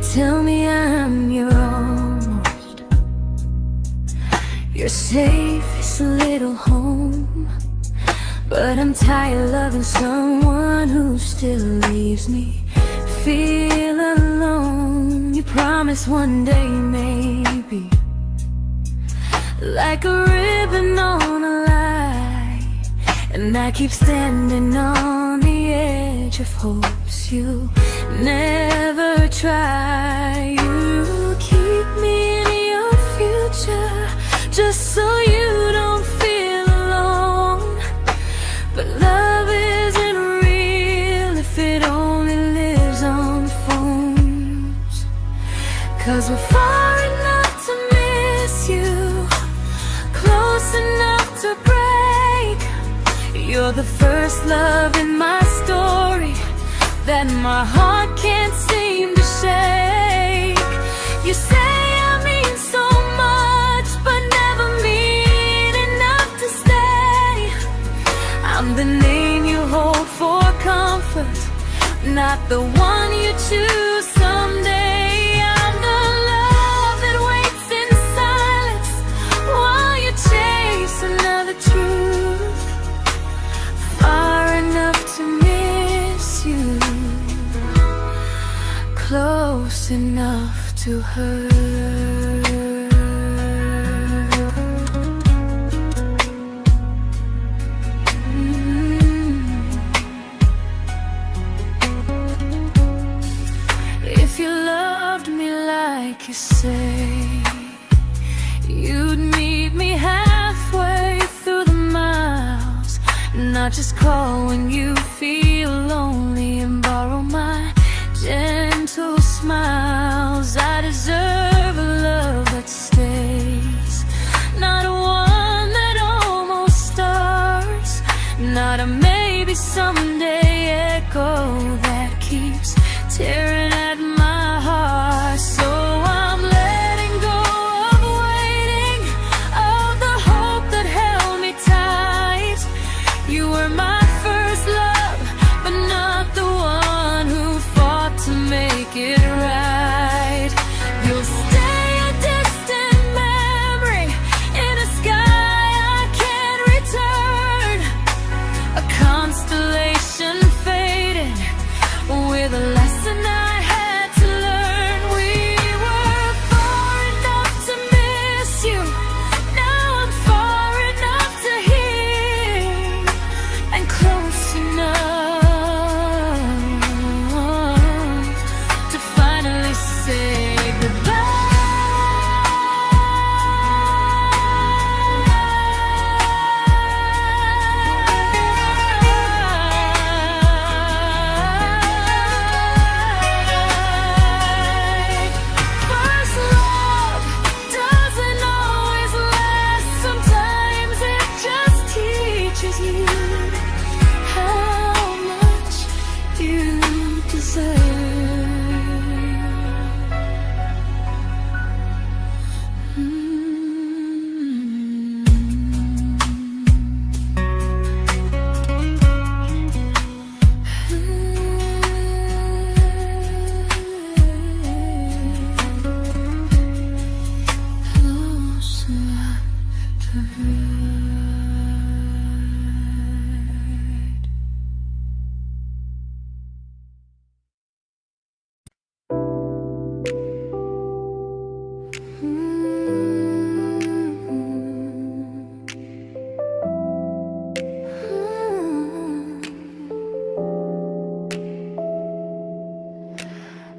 tell me I'm your almost, your safest little home. But I'm tired loving someone who still leaves me feel alone. You promise one day maybe, like a ribbon on a line, and I keep standing on the edge of hopes you never try. You keep me in your future just so you don't feel alone. But love isn't real if it only lives on phones. 'Cause we're far enough to miss you, close enough to break. You're the first love in my story that my heart can't seem to shake. You say I mean so much, but never mean enough to stay. I'm the name you hold for comfort, not the one you choose someday. I'm the love that waits in silence while you chase another truth. Far enough to miss you, close enough to hurt. If you loved me like you say, you'd meet me halfway through the miles, not just call when you feel lonely and borrow my gentle smiles. I deserve a love that stays, not a one that almost starts, not a maybe someday echo that keeps tearing at my heart. So I'm letting go of waiting, of the hope that held me tight. You were my first love, but not the one who fought to make it right. You'll stay a distant memory in a sky I can't return, a constellation faded with a lesson I had to learn. We were far enough to miss you, now I'm far enough to hear, and close enough to finally say goodbye. First love doesn't always last, sometimes it just teaches you how much you deserve. Close enough to hurt.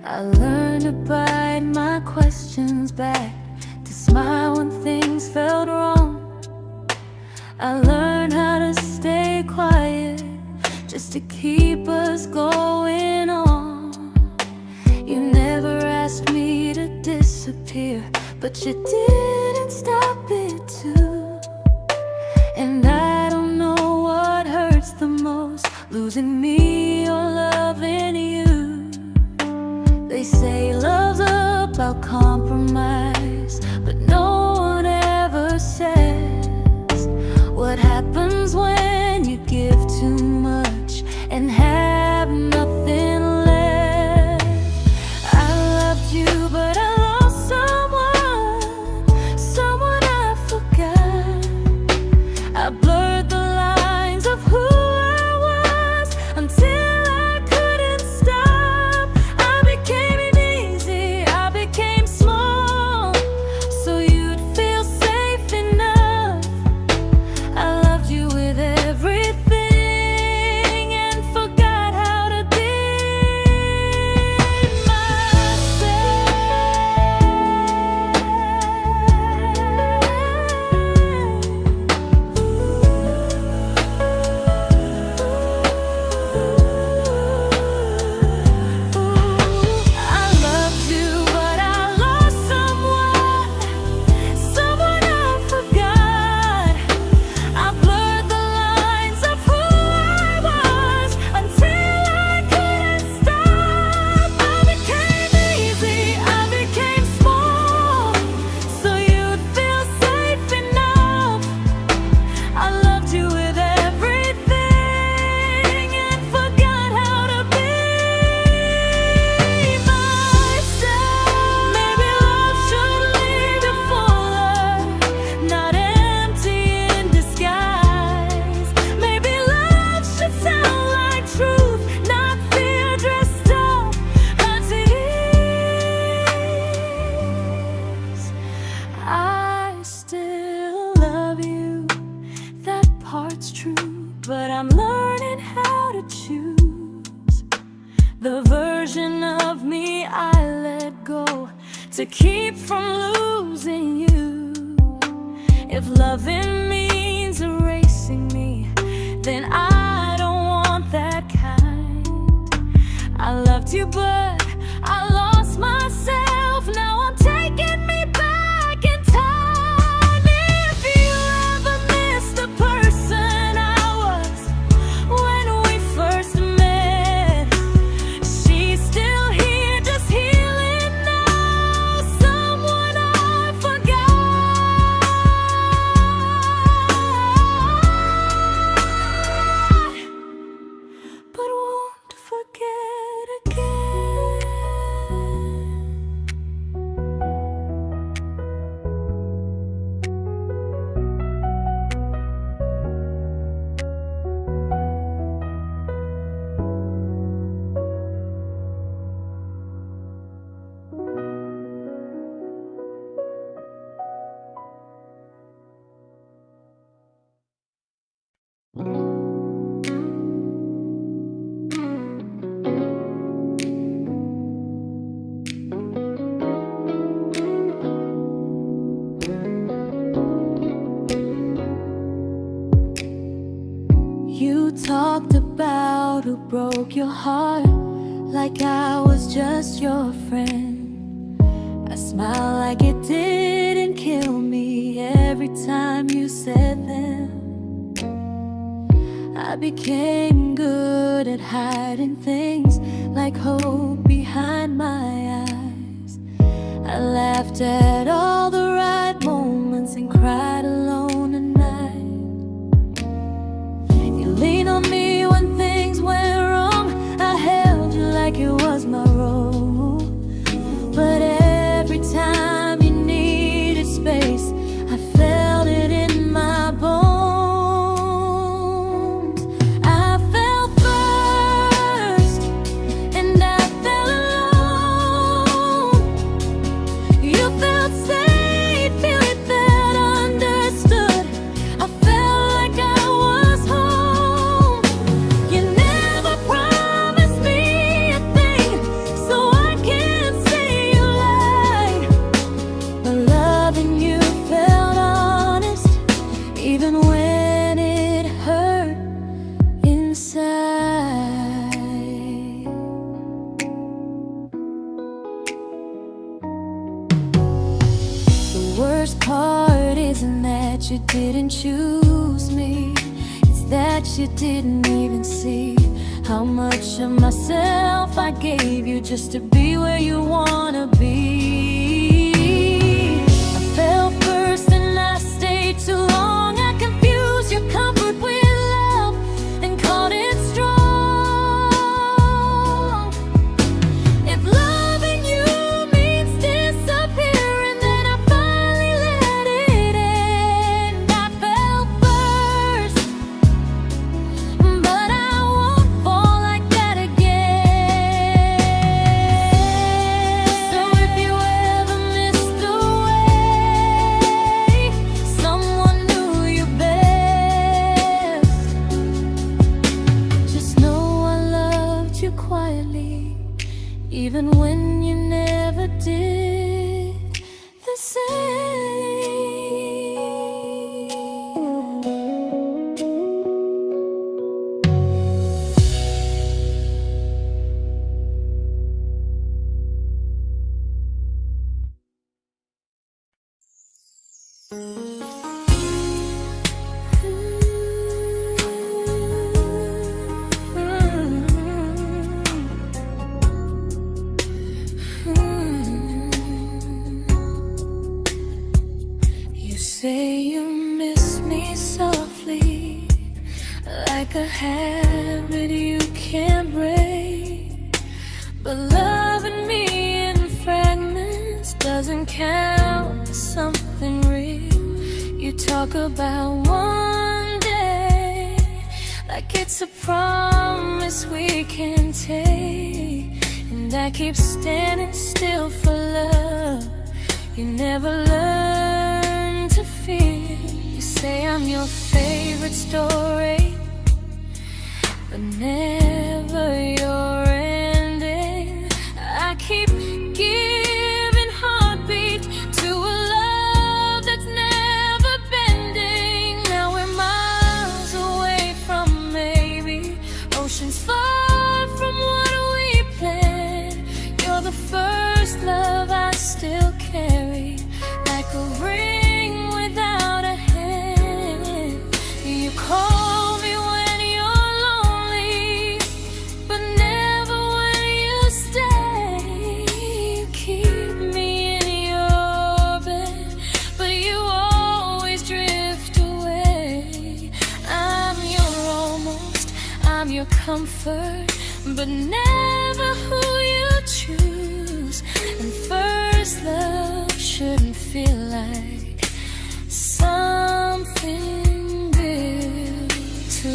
I learned to bite my questions back, to smile when things felt wrong. I learned how to stay quiet just to keep us going on. You never asked me to disappear, but you didn't stop it too. And I don't know what hurts the most, losing me or loving you. They say love's about compromise, but no one ever says what happens when you give too much and have nothing left. I loved you to keep from losing you. If loving means erasing me, then I don't want that kind. I loved you, but I lost myself. Now I'm taking me back in time. If you ever miss the person I was when we first met, she's still here, just healing now. Someone I forgot, but won't forget again. You talked about who broke your heart, like I was just your friend. I smiled like it didn't kill me every time you said them. I became good at hiding things like hope behind my eyes. I laughed at all the right moments and cried alone at night. You leaned on me when things went wrong. I held you like it was my role. But every time you needed space, I felt it in my bones. I fell first, and I fell alone. You felt safe, feeling that understood. I felt like I was home. You never promised me a thing, so I can't say you lied. But loving you felt honest, even when it hurt inside. The worst part isn't that you didn't choose me, it's that you didn't even see how much of myself I gave you just to be where you wanna be. I fell first and I stayed too long. I confused your comfort with love and called it strong. If loving you means disappearing, then I finally let it end. I fell first, but I won't fall like that again. So if you ever missed the way someone knew you best, just know I loved you quietly, even when you never did the same. You say you miss me softly, like a habit you can't break. But loving me in fragments doesn't count as something real. You talk about one day like it's a promise we can take, and I keep standing still for love. You never learn to feel. You say I'm your favorite story, but never your ending. I keep giving heart a ring without a hand. You call me when you're lonely, but never when you stay. You keep me in your bed, but you always drift away. I'm your almost, I'm your comfort, but never who you choose. And first love shouldn't feel like something built to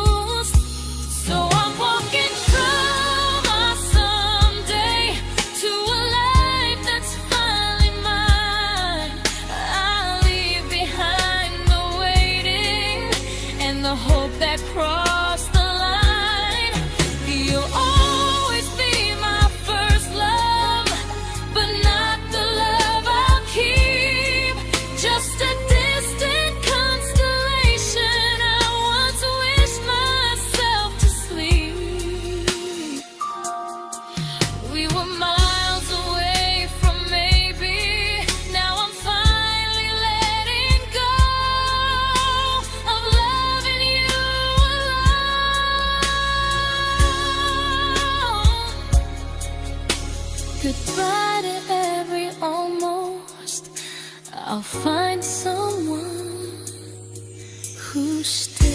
lose. So I'm walking through my someday to a life that's finally mine. I'll leave behind the waiting and the hope that crossed the line. You'll always be my first love, but not the love I'll keep. Just a distant constellation I once wished myself to sleep. We were miles away from maybe. Now I'm finally letting go of loving you alone. Goodbye to every almost. I'll find someone who stays.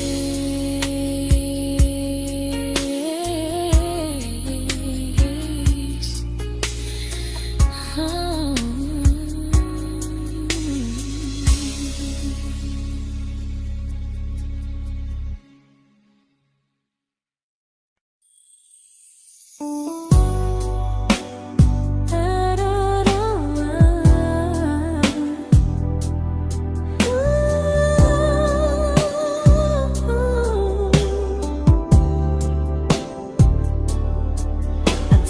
Oh.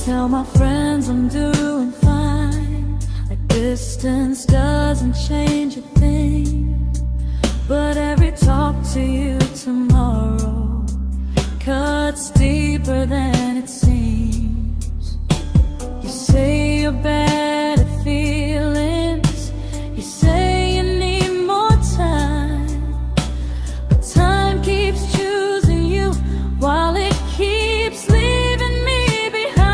Tell my friends I'm doing fine, like distance doesn't change a thing. But every talk to you tomorrow cuts deeper than it seems. You say you're bad at feelings, you say you need more time, but time keeps choosing you while it keeps leaving me behind.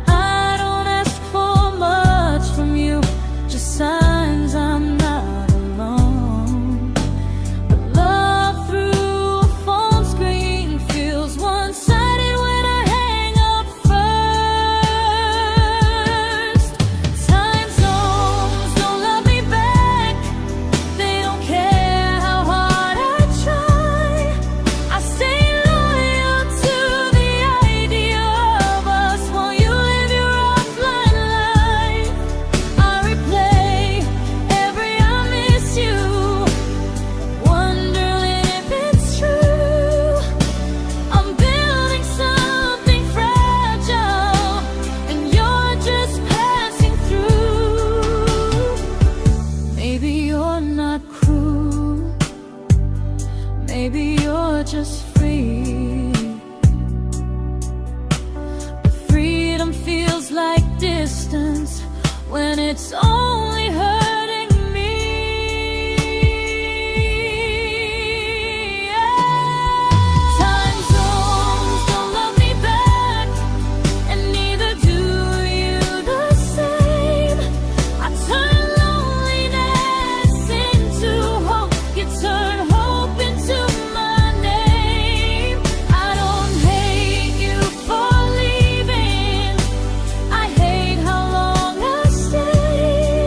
I don't ask for much from you, just signs I'm not alone. But love through a phone screen feels one-sided when I hang up first. Time zones don't love me back, they don't care how hard I try. I stay loyal to the idea of us while you live your offline life. I replay every I miss you, wondering if it's true. I'm building something fragile, and you're just passing through. Maybe you're not cruel, maybe you're just free. But freedom feels like distance when it's only hurting me. Time zones don't love me back, and neither do you the same. I turn loneliness into hope, you turn hope into my name. I don't hate you for leaving, I hate how long I stayed.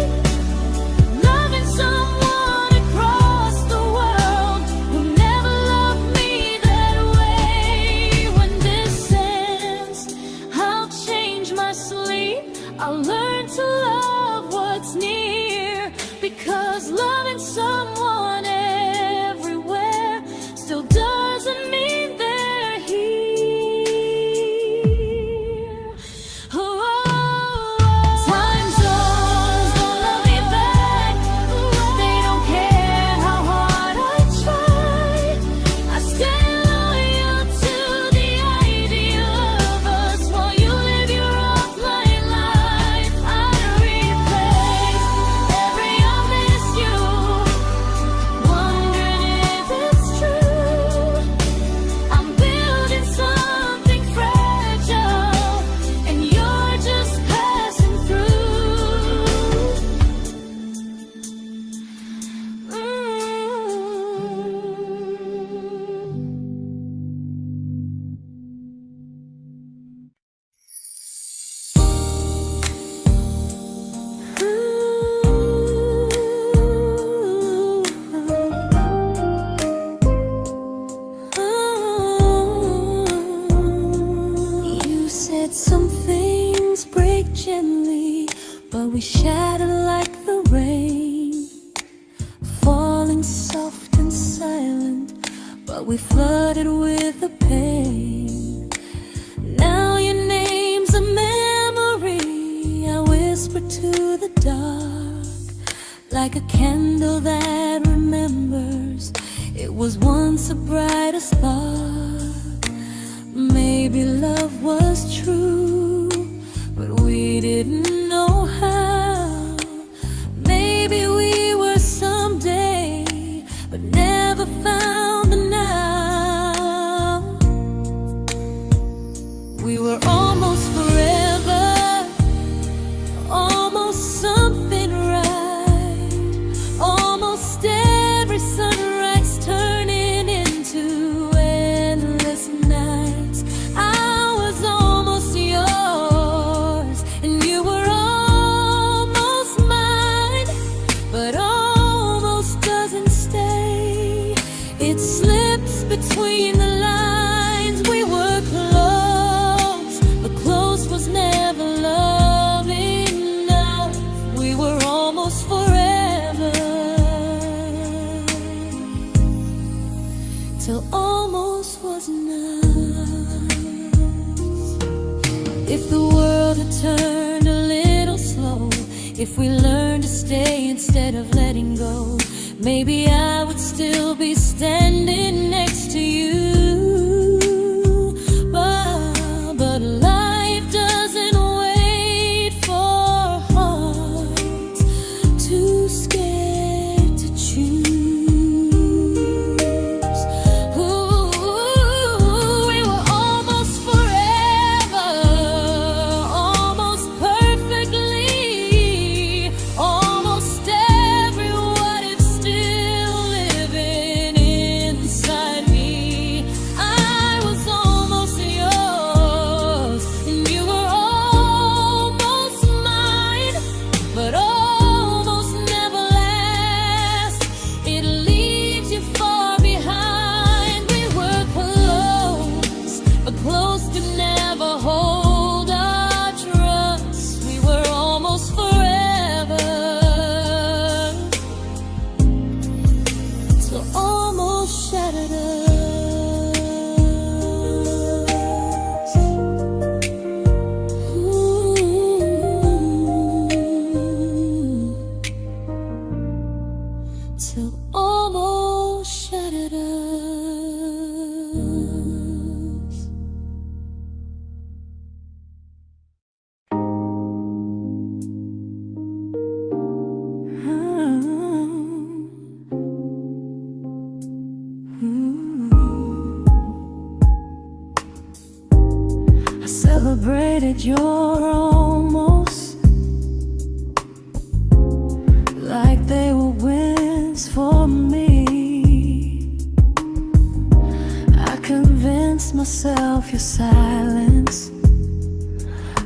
we shattered like the rain, falling soft and silent, but we flooded with the pain. Now your name's a memory I whisper to the dark, like a candle that remembers it was once a brighter spark. Maybe love was true, but we didn't know how. Maybe we were someday, but never found the now. We were almost forever, almost something right, almost every sunrise turning into endless nights. I was almost yours, and you were almost mine, but almost doesn't stay. It slips between the lines. We were close, but close was never love enough. We were almost forever, till almost was enough. If the world had turned a little slow, if we learned to stay instead of letting go, maybe I would still be standing next to you. But life doesn't wait for hearts too scared to choose. Ooh, we were almost forever, almost perfectly, almost every what if still living inside me. I was almost yours, and you were almost mine, but almost never lasts. It leaves you far behind. We were close, but close could never hold our trust. We were almost forever, till almost shattered us. Ooh, till almost shattered us. I celebrated your almost like they were wins for me. I convinced myself your silence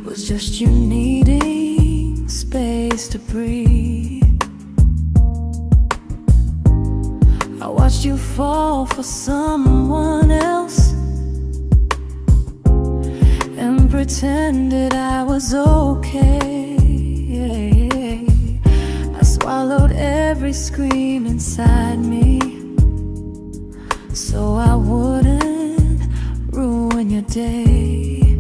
was just you needing space to breathe. I watched you fall for someone else and pretended I was okay. I swallowed every scream inside me so I wouldn't ruin your day.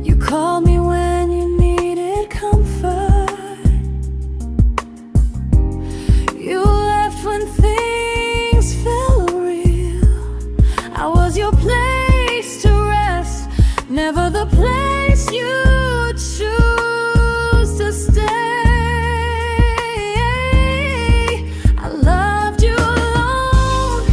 You called me when you needed comfort. You left when things felt real. I was your place to rest, never the place you choose to stay. I loved you alone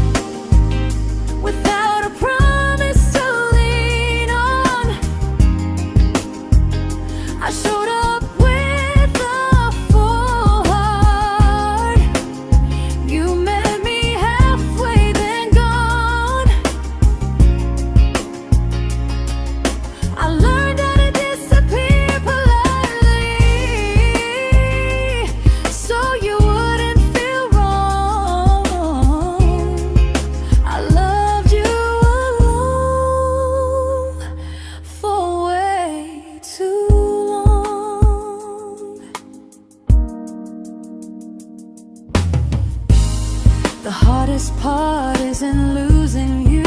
heart isn't losing you,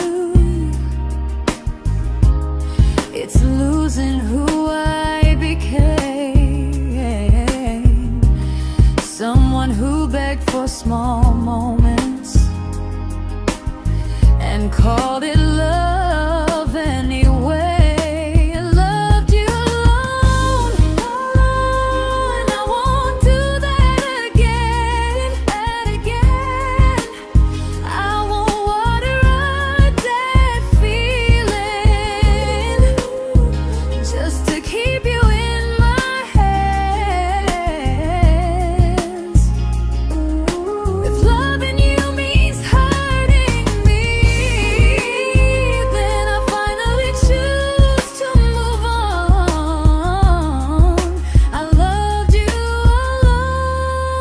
it's losing who I became. Someone who begged for small moments and called it love anyway. Loved you alone, alone. I won't do that again and again. I won't water a dead feeling just to keep you in my hands. If loving you means hurting me, then I finally choose to move on. I loved you alone,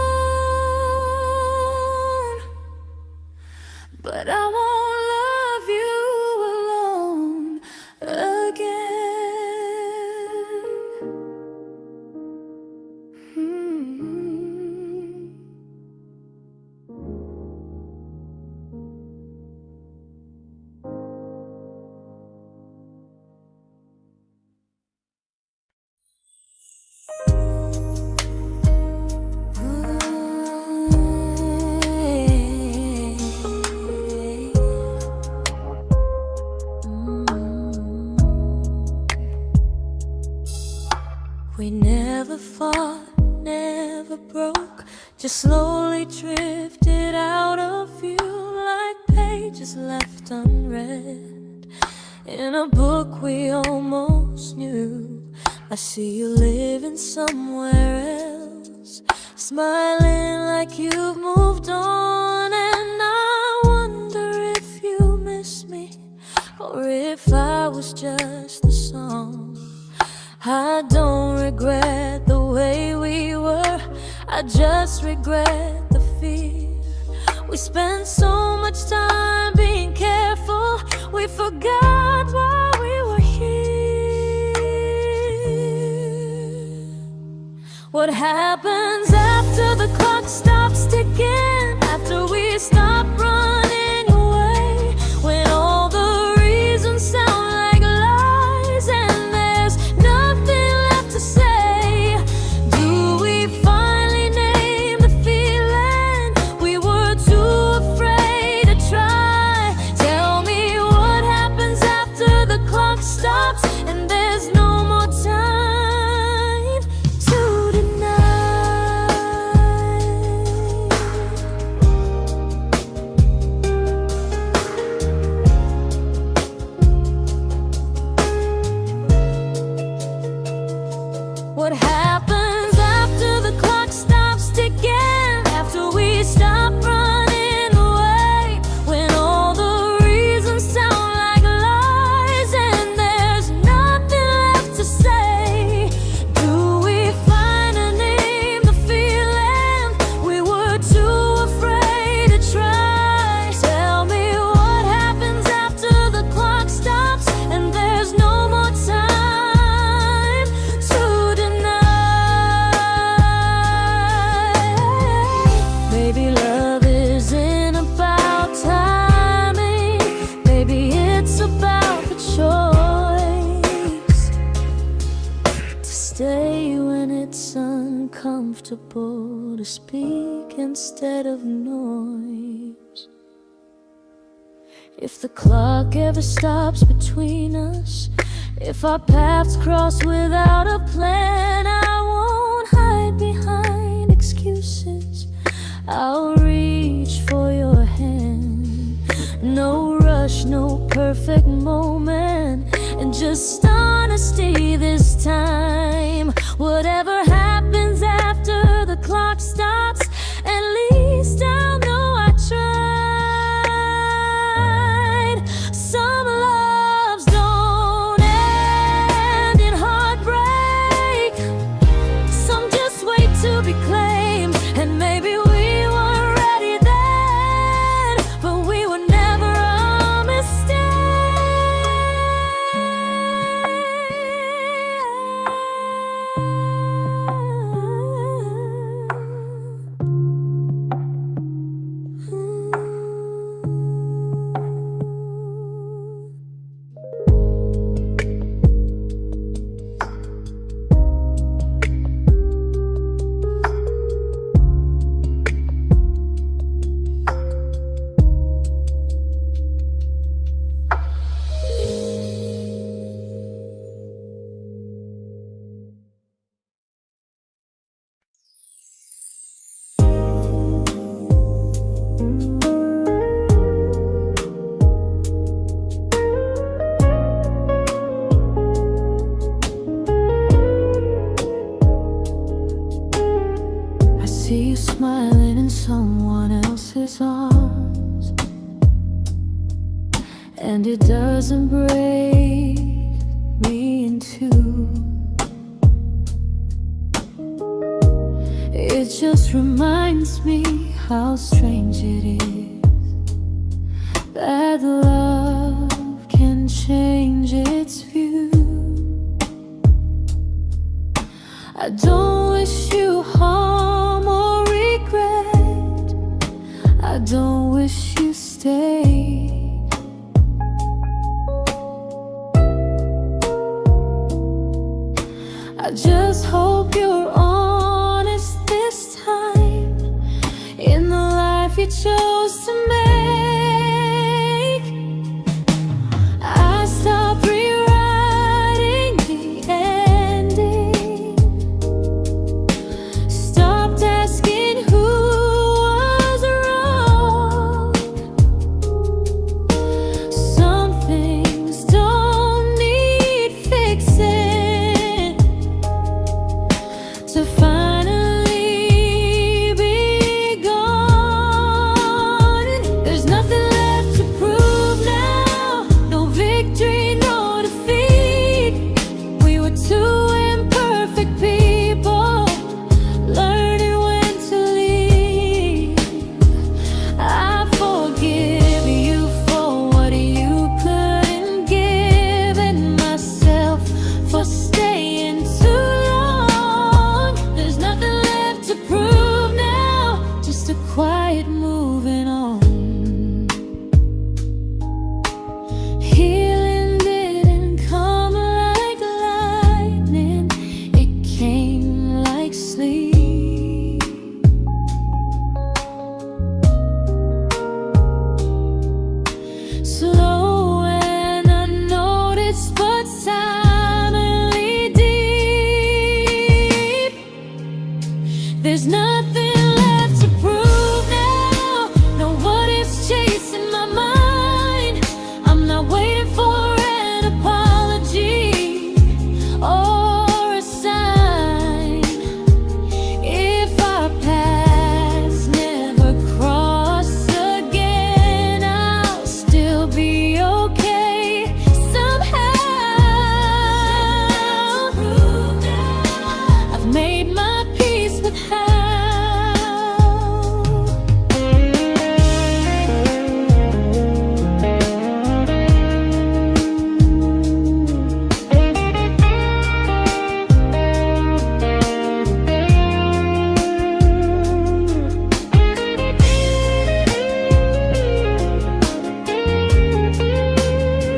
but I won't love you alone again. We never fought, never broke, just slowly drifted out of view like pages left unread in a book we almost knew. I see you living somewhere else, smiling like you've moved on, and I wonder if you miss me or if I was just a song. I don't regret the way we were, I just regret the fear. We spent so much time being careful, we forgot why we were here. What happens after the clock stops ticking, after we stop running away, when all the reasons sound like lies and there's nothing left to say? Do we finally name the feeling we were too afraid to try? Tell me what happens after the clock stops and there's no more time to deny. What happens after the clock stops ticking, after we stop running away, when all the reasons sound like lies and there's nothing left to say? Do we finally name the feeling we were too afraid to try? Tell me what happens after the clock stops and there's no more time to deny. Maybe love isn't about timing, maybe it's about the choice to stay when it's uncomfortable, to speak instead of noise. If the clock ever stops between us, if our paths cross without a plan, I won't hide behind excuses, I'll reach for your hand. No rush, no perfect moment, and just honesty this time. Whatever happens after the clock stops, at least I'll know I tried. Some loves don't end in heartbreak, some just wait to be claimed, and maybe we weren't ready then, but we were never a mistake. and it doesn't break me in two. It just reminds me how strange it is that love can change its view. I don't wish you harm or regret. I don't wish you stay. I just hope you're honest this time in the life you chose to make. I stopped rewriting the ending, stopped asking who was wrong. Some things don't need fixing to finally be gone. There's nothing left to prove now, no victory, no defeat. We were two imperfect people, learning when to leave. I forgive you for what you couldn't give, and myself for staying too long. There's nothing left to prove now, just a quiet moving on. Healing didn't come like lightning, it came like sleep. Slow and unnoticed, but silently deep. There's nothing left to prove now, no what ifs chasing my mind. I'm not waiting for an apology or a sign. If our paths never cross again, I'll still be okay somehow. I've made my peace with how.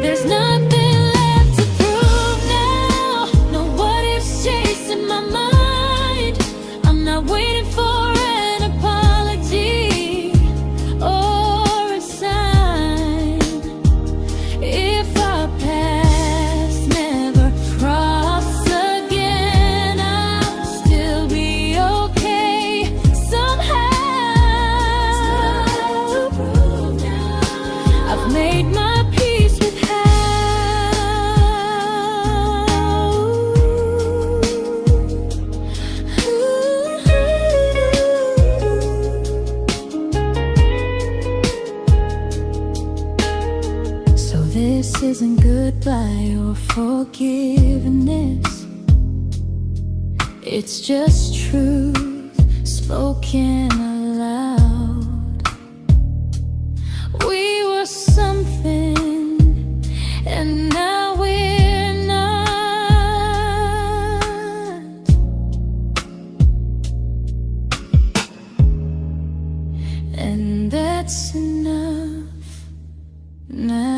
There's nothing left to prove now, no what ifs chasing my mind. I'm not waiting for an apology or a sign. If our paths never cross again, I'll still be okay somehow. I've made my peace with how. So this isn't goodbye or forgiveness, it's just truth spoken aloud. We were something, and now we're not. And that's enough now.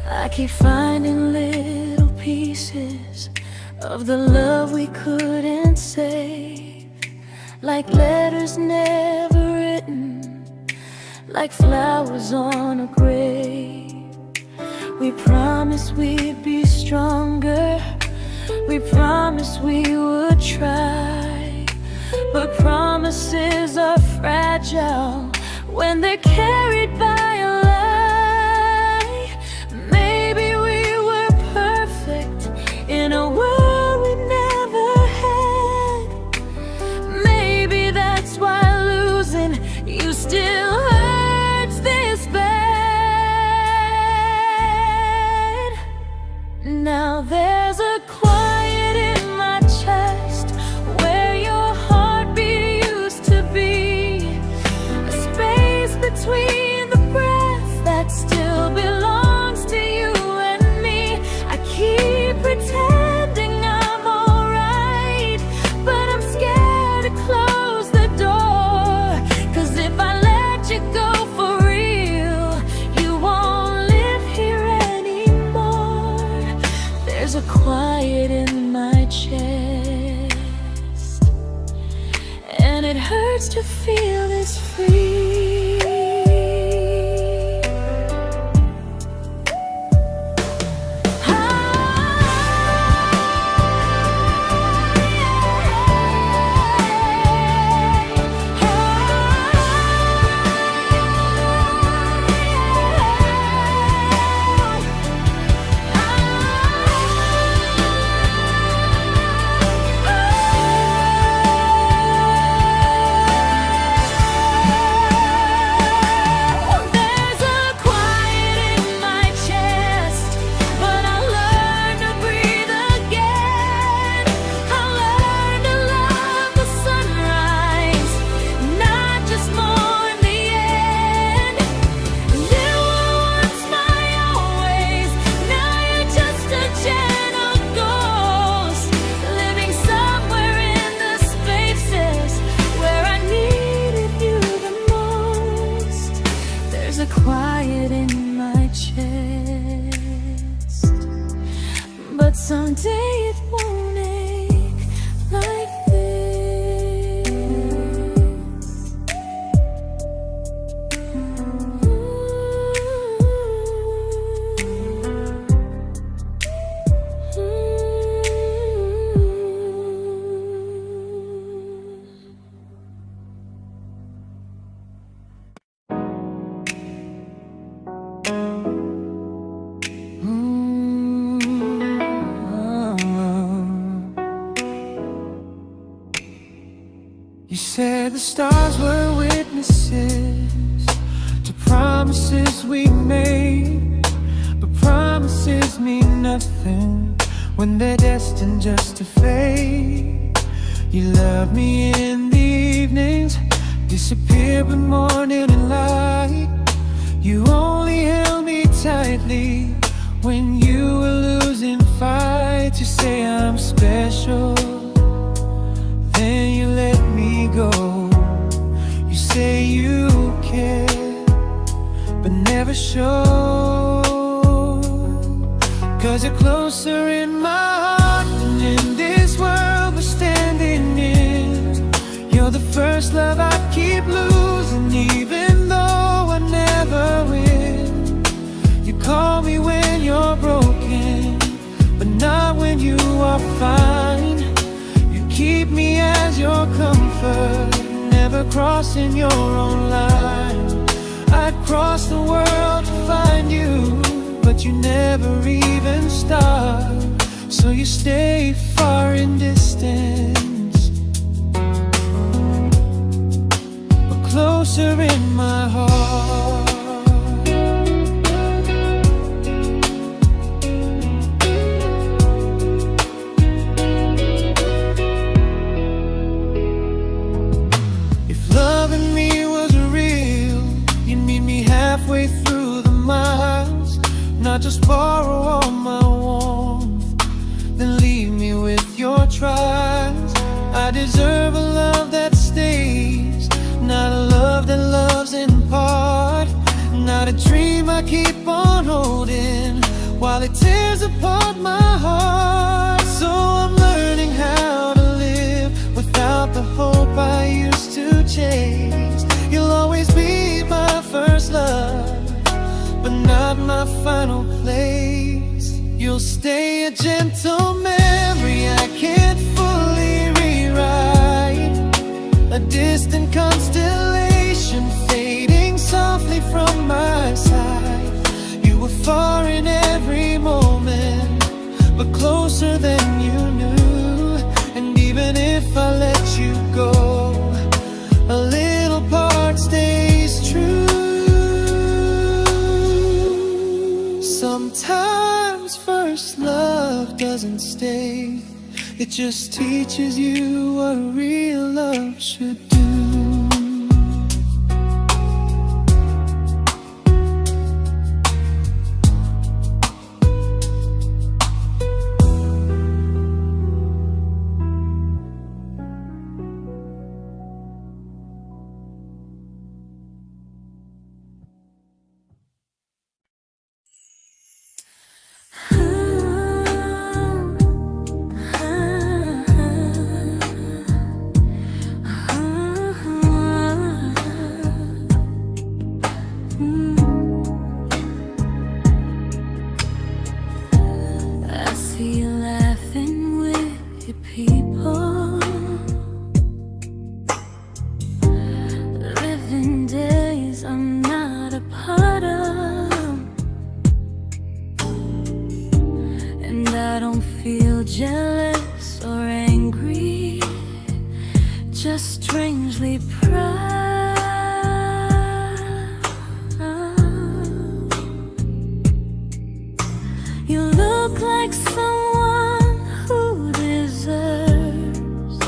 I keep finding little pieces of the love we couldn't save, like letters never written, like flowers on a grave. We promised we'd be stronger, We promised we would try, but promises are fragile when they're carried by a lie. Maybe we were perfect in a world we never had. Maybe that's why losing you still hurts this bad. Now there's a quiet in my chest where your heartbeat used to be, a space between the breaths that still belongs to you and me. I keep pretending I'm alright, but I'm scared to close the door, 'cause if I let you go for real, you won't live here anymore. There's a quiet in my chest, and it hurts to feel this free. Quiet in my chest, but someday it won't ache like this. You said the stars were witnesses to promises we made, but promises mean nothing when they're destined just to fade. You love me in the evenings, disappear when morning and light. You only held me tightly when you were losing fights. You say I'm special, then you let me go. You say you care, but never show, 'cause you're closer in my heart than in this world we're standing in. You're the first love I keep losing, even though I never win. You call me when you're broken, but not when you are fine. Keep me as your comfort, never crossing your own line. I'd cross the world to find you, but you never even start. So you stay far in distance, but closer in my heart. Halfway through the miles, not just borrow all my warmth, then leave me with your trials. I deserve a love that stays, not a love that loves in part, not a dream I keep on holding while it tears apart my heart. So I'm learning how to live without the hope I used to chase. You'll always be my first love, but not my final place. You'll stay a gentle memory mistake. It just teaches you what real love should do. Jealous or angry, just strangely proud. You look like someone who deserves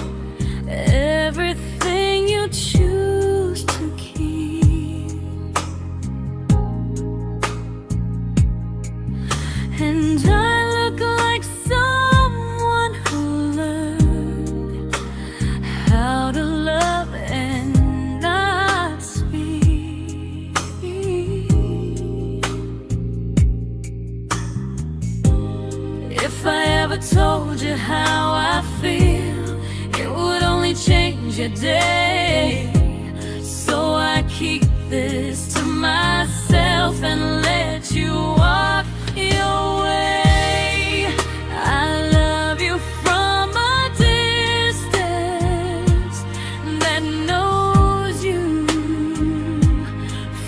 everything you choose to keep. And I look like someone who learned how to love and not speak. If I ever told you how I feel, it would only change your day. So I keep this to myself and let you walk your way. I love you from a distance that knows you,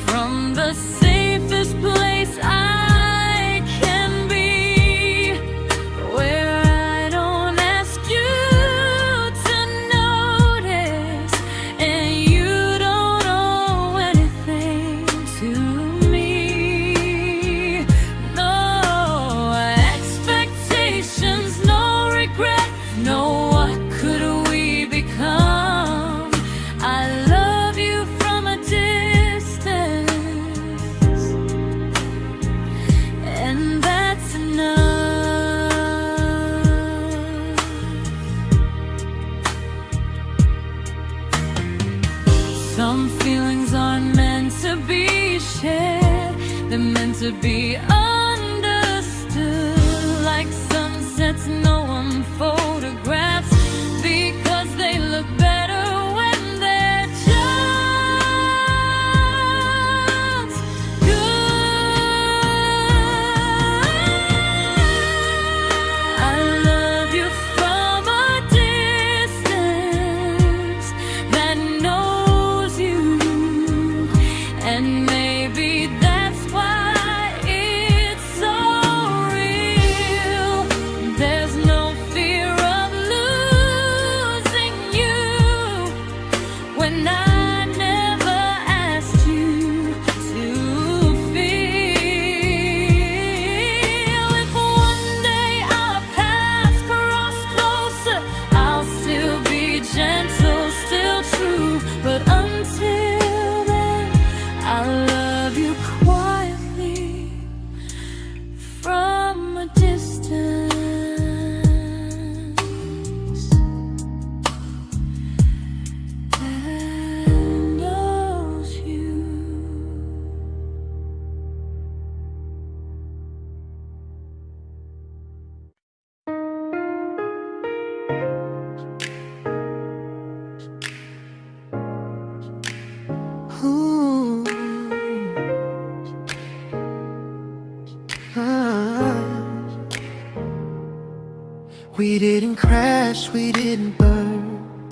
from the safest place I can be, where I don't ask you to notice and you don't owe anything to me. No expectations, no regret, no what could we become. I love you from a distance, and that's enough. Some feelings aren't meant to be shared, they're meant to be understood. Like sunsets no one photographs, because they look better when they're just good. I love you from a distance that knows you, and maybe that's why it's so real. There's no fear of losing you when I never asked you to feel. If one day our paths cross closer, I'll still be gentle, still true. But until then, I love you quietly from a distance that knows you. Ooh. Ah. We didn't crash, we didn't burn.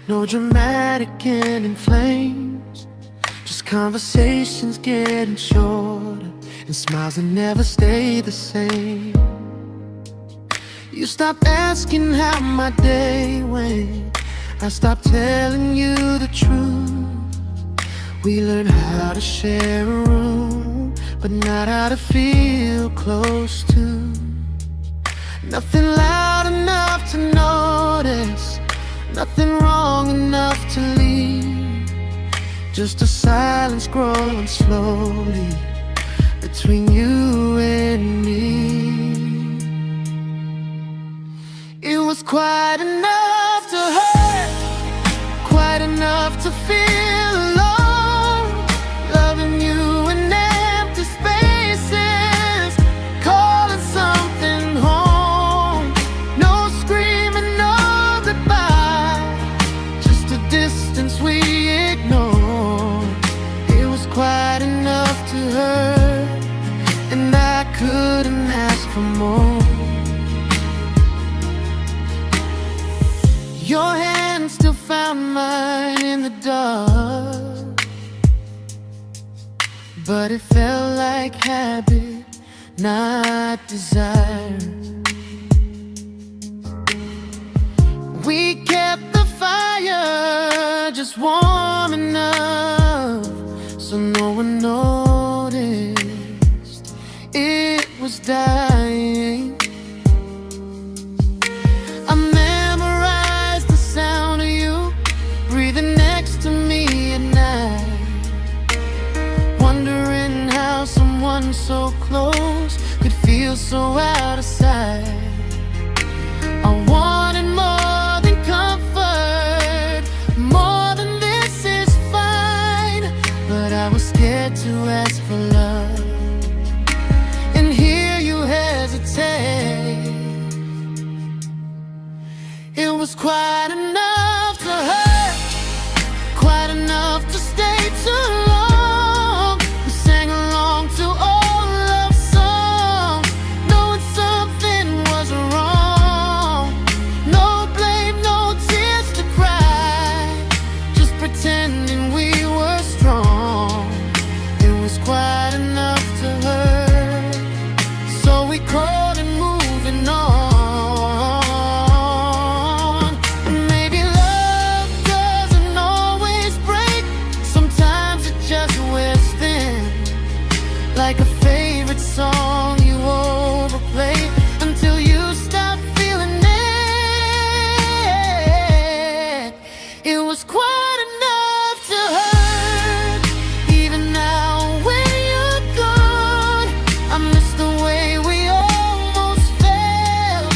No dramatic end in flames, just conversations getting shorter and smiles that never stay the same. You stopped asking how my day went, I stopped telling you the truth. We learned how to share a room, but not how to feel close to. Nothing loud enough to notice, nothing wrong enough to leave. Just a silence growing slowly between you and me. It was quite enough to hurt, quite enough to feel alone. Loving you in empty spaces, calling something home. No screaming, no goodbye, just a distance we ignored. It was quite enough to hurt, and I couldn't ask for more. Your hand still found mine in the dark, but it felt like habit, not desire. We kept the fire just warm enough so no one noticed it was dying. I memorized the sound of you breathing next to me at night, wondering how someone so close could feel so out of sight. I wanted more than comfort, more than this is fine, but I was scared to ask for love and hear you hesitate. It was quite enough to hurt, quite enough to stay too long. We sang along to old love songs, knowing something was wrong. No blame, no tears to cry, just pretending we were strong. It was quite enough to hurt, so we crawled and moving on. Like a favorite song you overplay until you stop feeling it. It was quite enough to hurt. Even now when you're gone, I miss the way we almost felt,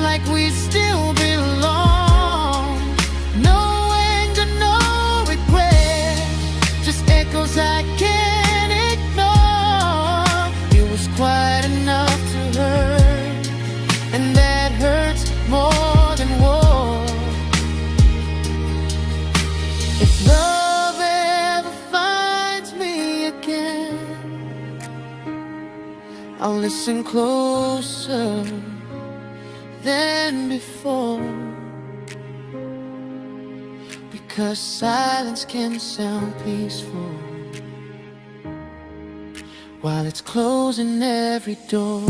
like we still belong. No anger, no regret, just echoes I can't ignore. Quite enough to hurt, and that hurts more than war. If love ever finds me again, I'll listen closer than before, because silence can sound peaceful while it's closing every door.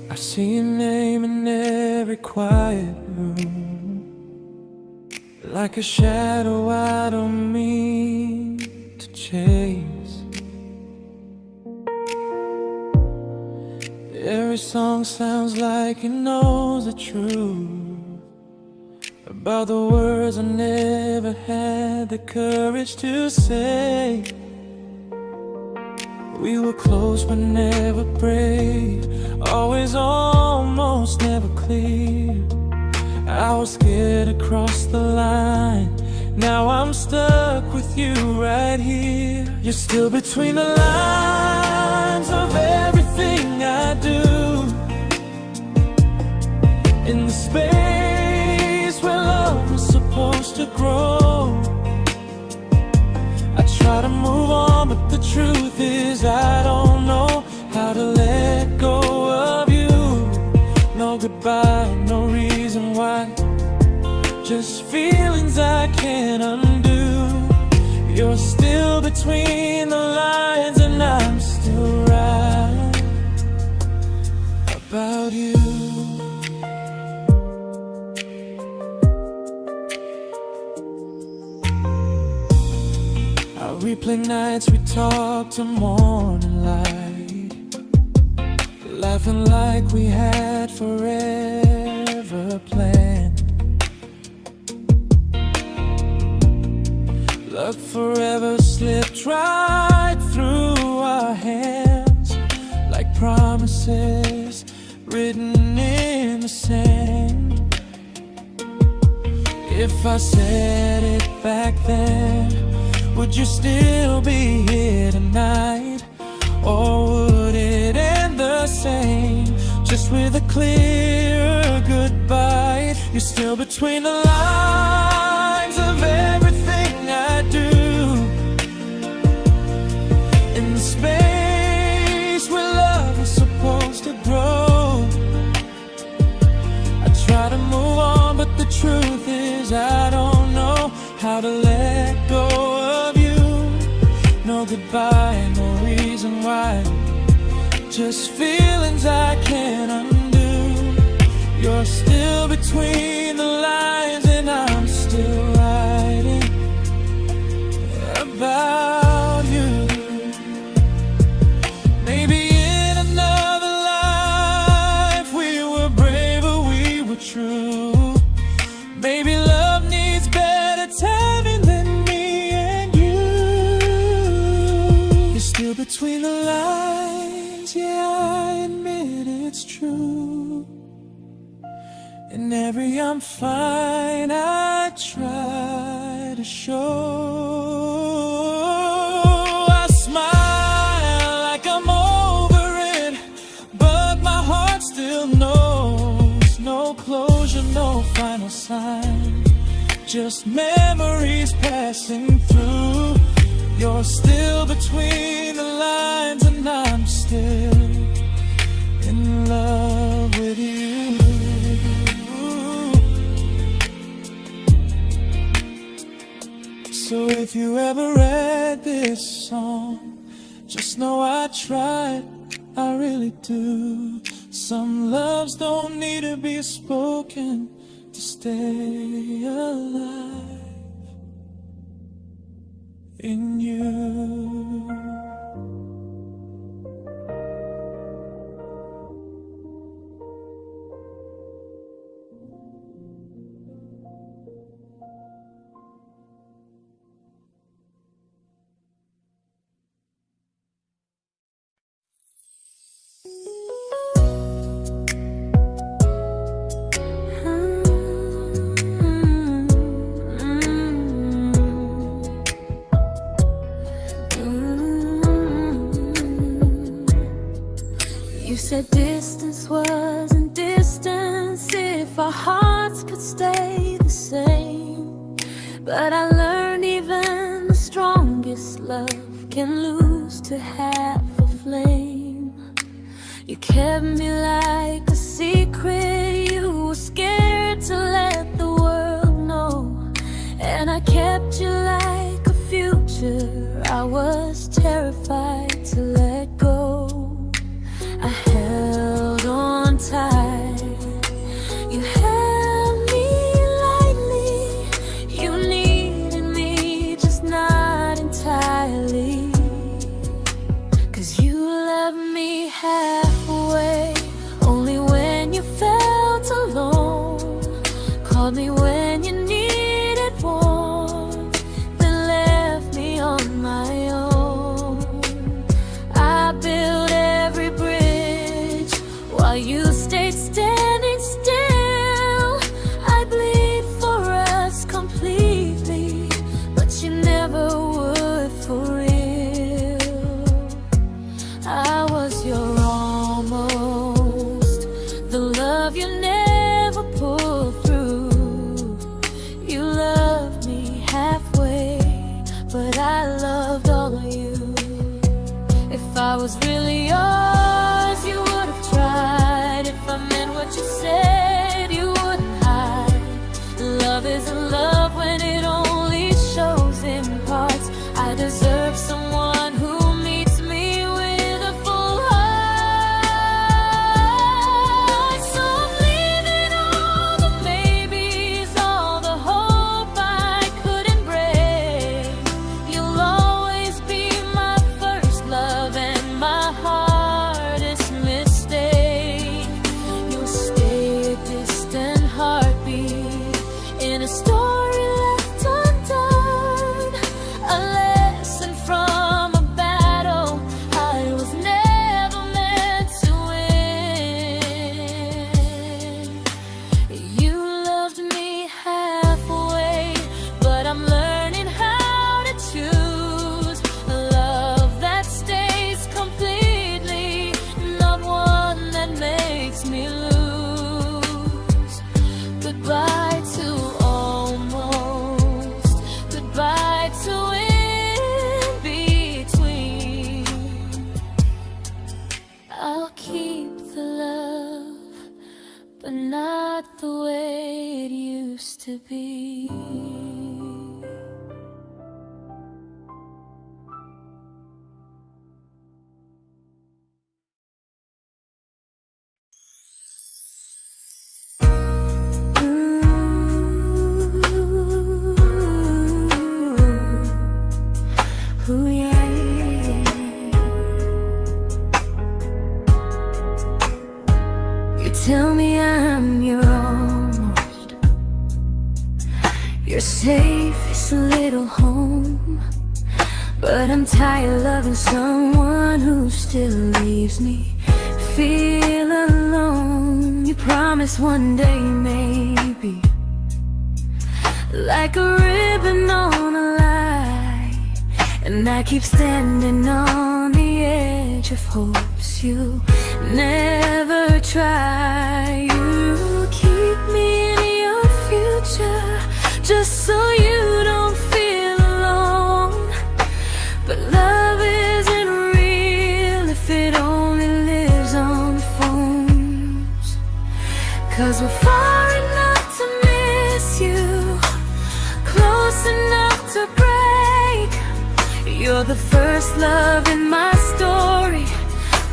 I see your name in every quiet room, like a shadow I don't mean to chase. Every song sounds like it knows the truth about the words I never had the courage to say. We were close but never brave, always almost never clear. I was scared to cross the line, now I'm stuck with you right here. You're still between the lines of everything I do, in the space where love was supposed to grow. I try to move on, but the truth is I don't know between the lines, and I'm still right about you. I replay nights we talk to morning light, laughing like we had forever planned. Luck forever slipped right through our hands, like promises written in the sand. If I said it back then, would you still be here tonight? Or would it end the same, just with a clear goodbye? You're still between the lines of everything I do, in the space where love is supposed to grow. I try to move on, but the truth is I don't know how to let go of you. No goodbye, no reason why, just feelings I can't undo. You're still between the lines, and I'm still writing about you. Maybe in another life we were braver, we were true. Maybe love needs better timing than me and you. You're still between the lines, yeah, I admit it's true. In every I'm fine I try to show. I smile like I'm over it, but my heart still knows. No closure, no final sign, just memories passing through. You're still between the lines, and I'm still in love with you. So if you ever read this song, just know I tried, I really do. Some loves don't need to be spoken to stay alive in you. You said distance wasn't distance if our hearts could stay the same. But I learned even the strongest love can lose to half a flame. You kept me like a secret, you were scared to let the world know. And I kept you like a future, I was terrified to let go. I held on tight, you held me lightly. You needed me, just not entirely. 'Cause you loved me halfway, only when you felt alone. Called me when you needed warmth, then left me on my own. I built every bridge while you stayed standing still. I bleed for us completely, but you never would for real. I was your almost, the love you never pulled through. You loved me halfway, but I loved all of you. If I was really yours, you would have tried. If I meant what you said, you wouldn't hide. Love isn't love when it only shows in parts. I deserve someone not the way it used to be. Ooh, yeah, yeah. You tell me I'm your almost, your safest little home, but I'm tired loving someone who still leaves me feel alone. You promise one day maybe, like a ribbon on a line, and I keep standing on the edge of hopes you never try. You keep me in your future just so you don't feel alone. But love isn't real if it only lives on phones. 'Cause we're far enough to miss you, close enough to break. You're the first love in my story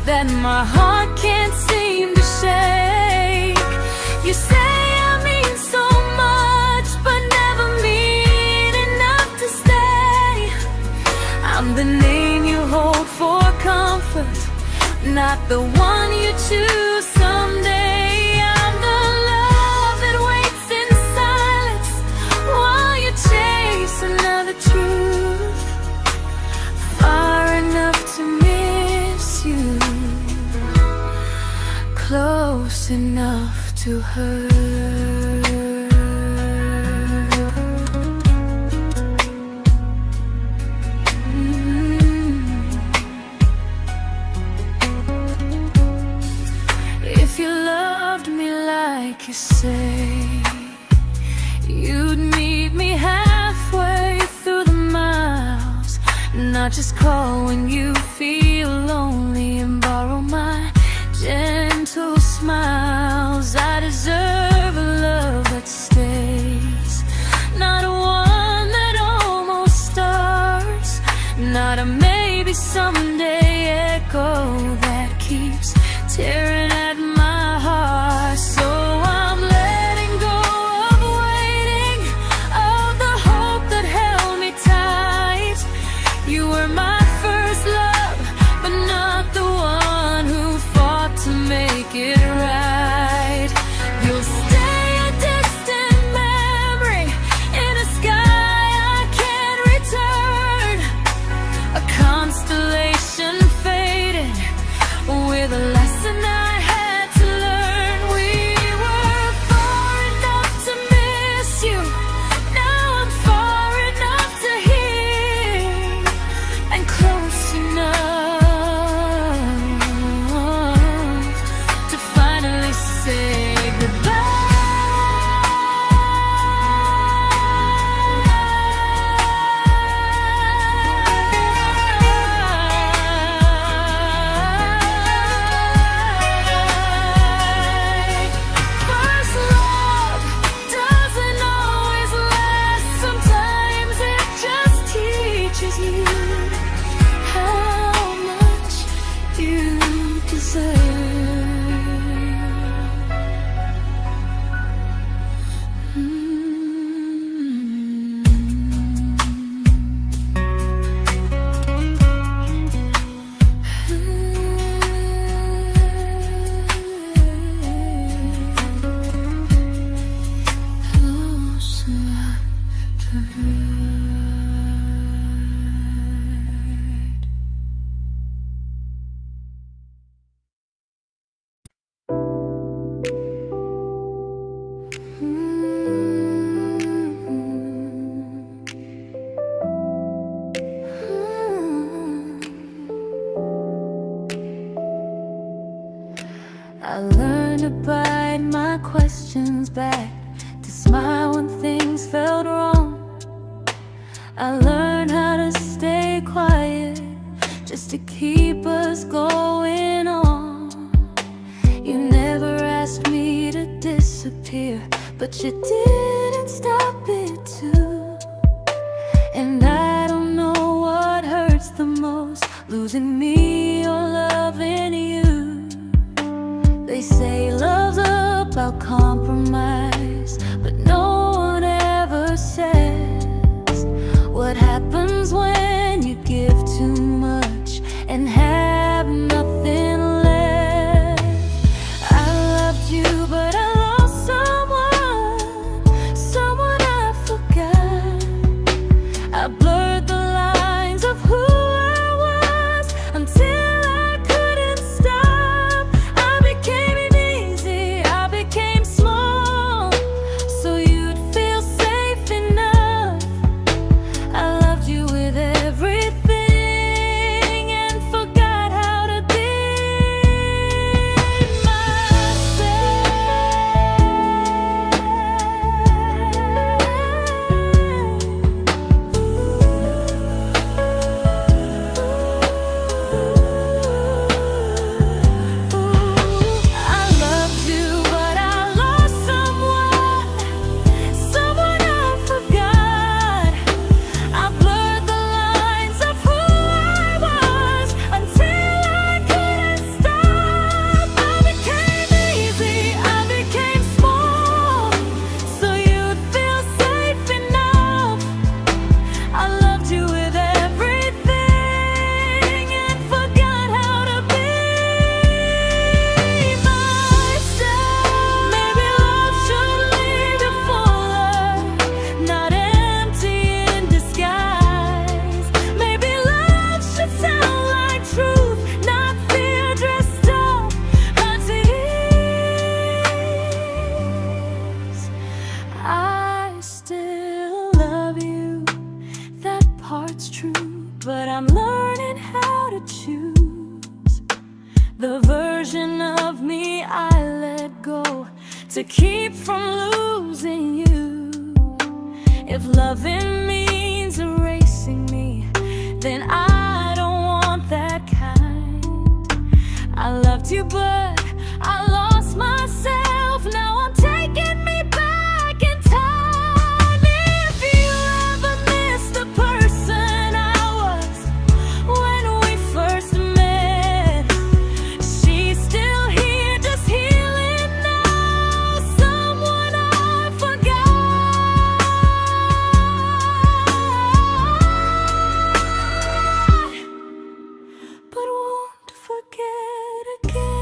that my heart can't seem to shake. You say I mean so much, but never mean enough to stay. I'm the name you hold for comfort, not the one you choose someday. I'm the love that waits in silence while you chase another truth. Far enough to miss you, close enough to hurt. If you loved me like you say, you'd meet me halfway through the miles, not just call when you feel lonely and borrow my gentle smiles. I deserve a love that stays, not one that almost starts, not a maybe someday echo that keeps tearing at my heart. So I'm letting go of waiting, of the hope that held me tight. You were my first love, but not the one who fought to make it right. You'll stay a distant memory in a sky I can't return, a constellation faded with a lesson I had to learn. We were far enough to miss you, now I'm far enough to hear, and close enough to finally say goodbye. First love doesn't always last, sometimes it just teaches you how much you deserve. Close enough to hurt. I learned to bite my questions back, to smile when things felt wrong. I learned how to stay quiet just to keep us going on. You never asked me to disappear, disappear, but you didn't stop it too. And I don't know what hurts the most, losing me or loving you. They say love's about compromise, but no one ever says what happens when you give too much and have nothing left. I loved you, but I lost someone I forgot. I blurred the lines of who I was until I couldn't stop. I became easy, I became small, so you'd feel safe enough. I loved you with everything and forgot how to be but I'm learning how to choose the version of me I let go to keep from losing you. If loving means erasing me, then I don't want that kind. I loved you, but I lost myself. Now I'm taking me back in time. If you ever miss the person I was when we first met, she's still here, just healing now. Someone I forgot, but won't forget again.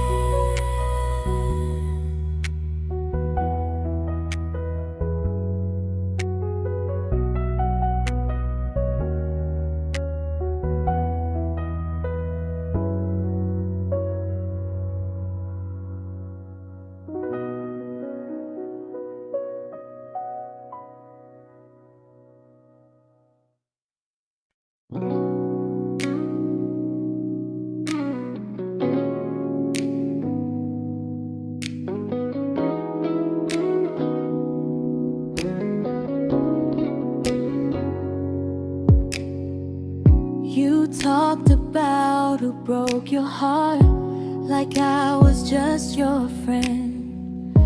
You talked about who broke your heart, like I was just your friend.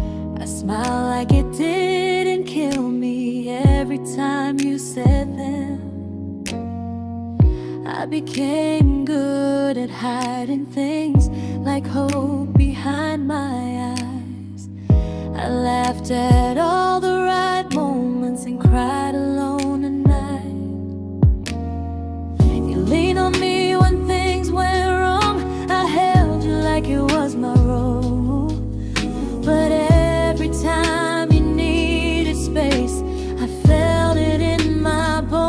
I smile like it didn't kill me every time you said them. I became good at hiding things like hope behind my eyes. I laughed at all the right moments and cried alone at night. You leaned on me when things went wrong. I held you like it was my role. But every time you needed space, I felt it in my bones.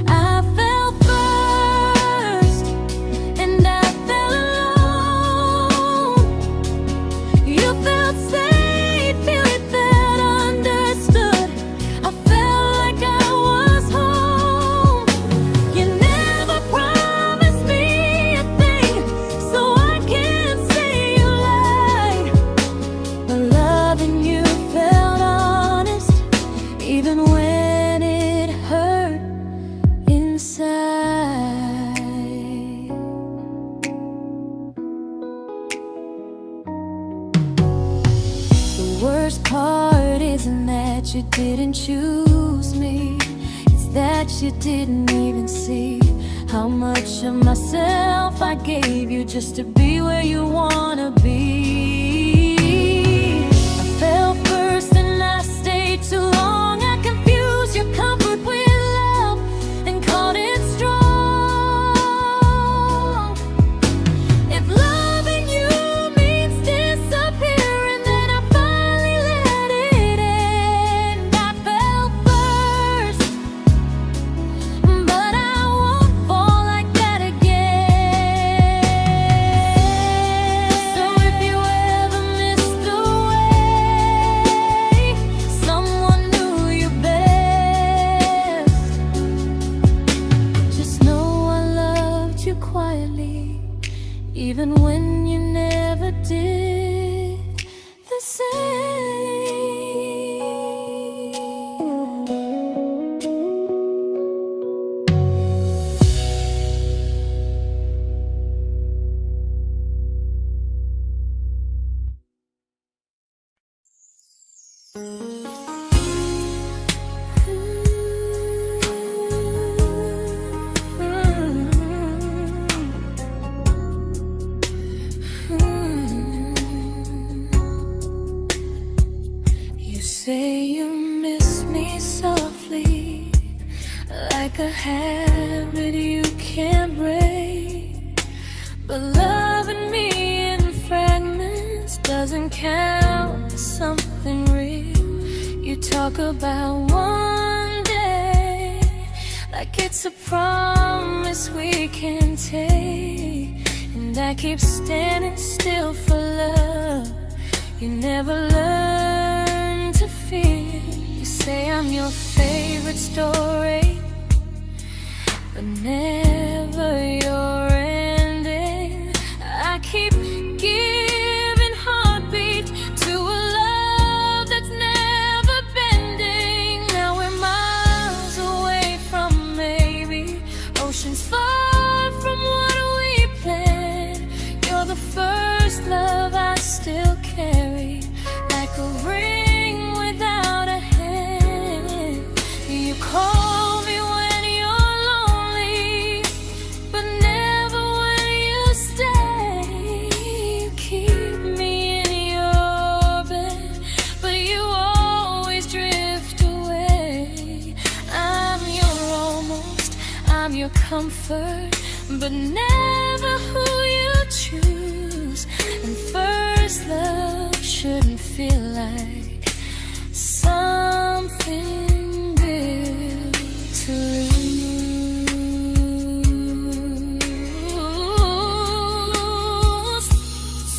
I fell first, and I fell alone. You felt safe. worst part isn't that you didn't choose me, it's that you didn't even see how much of myself I gave you just to be where you wanna be. I fell first and I stayed too long. I confused your comfort with love and called it strong. If loving you means disappearing, then I finally let it end. I fell first, but I won't fall like that again. So if you ever missed the way someone knew you best, just know I loved you quietly, even when you never did the same. You say you miss me softly, like a habit you can't break. But loving me in fragments doesn't count as something real. You talk about one day like it's a promise we can take, and I keep standing still for love. You never learn to feel. You say I'm your favorite story, but never your ending. I keep giving heartbeat to a love that's never bending. Now we're miles away from maybe oceans far from what we planned. You're the first love I still carry, like a ring without a hand. You call me when you're lonely, but never when you stay. You keep me in your bed, but you always drift away. I'm your almost, I'm your comfort, but never who you choose. And first love shouldn't feel like something built to lose.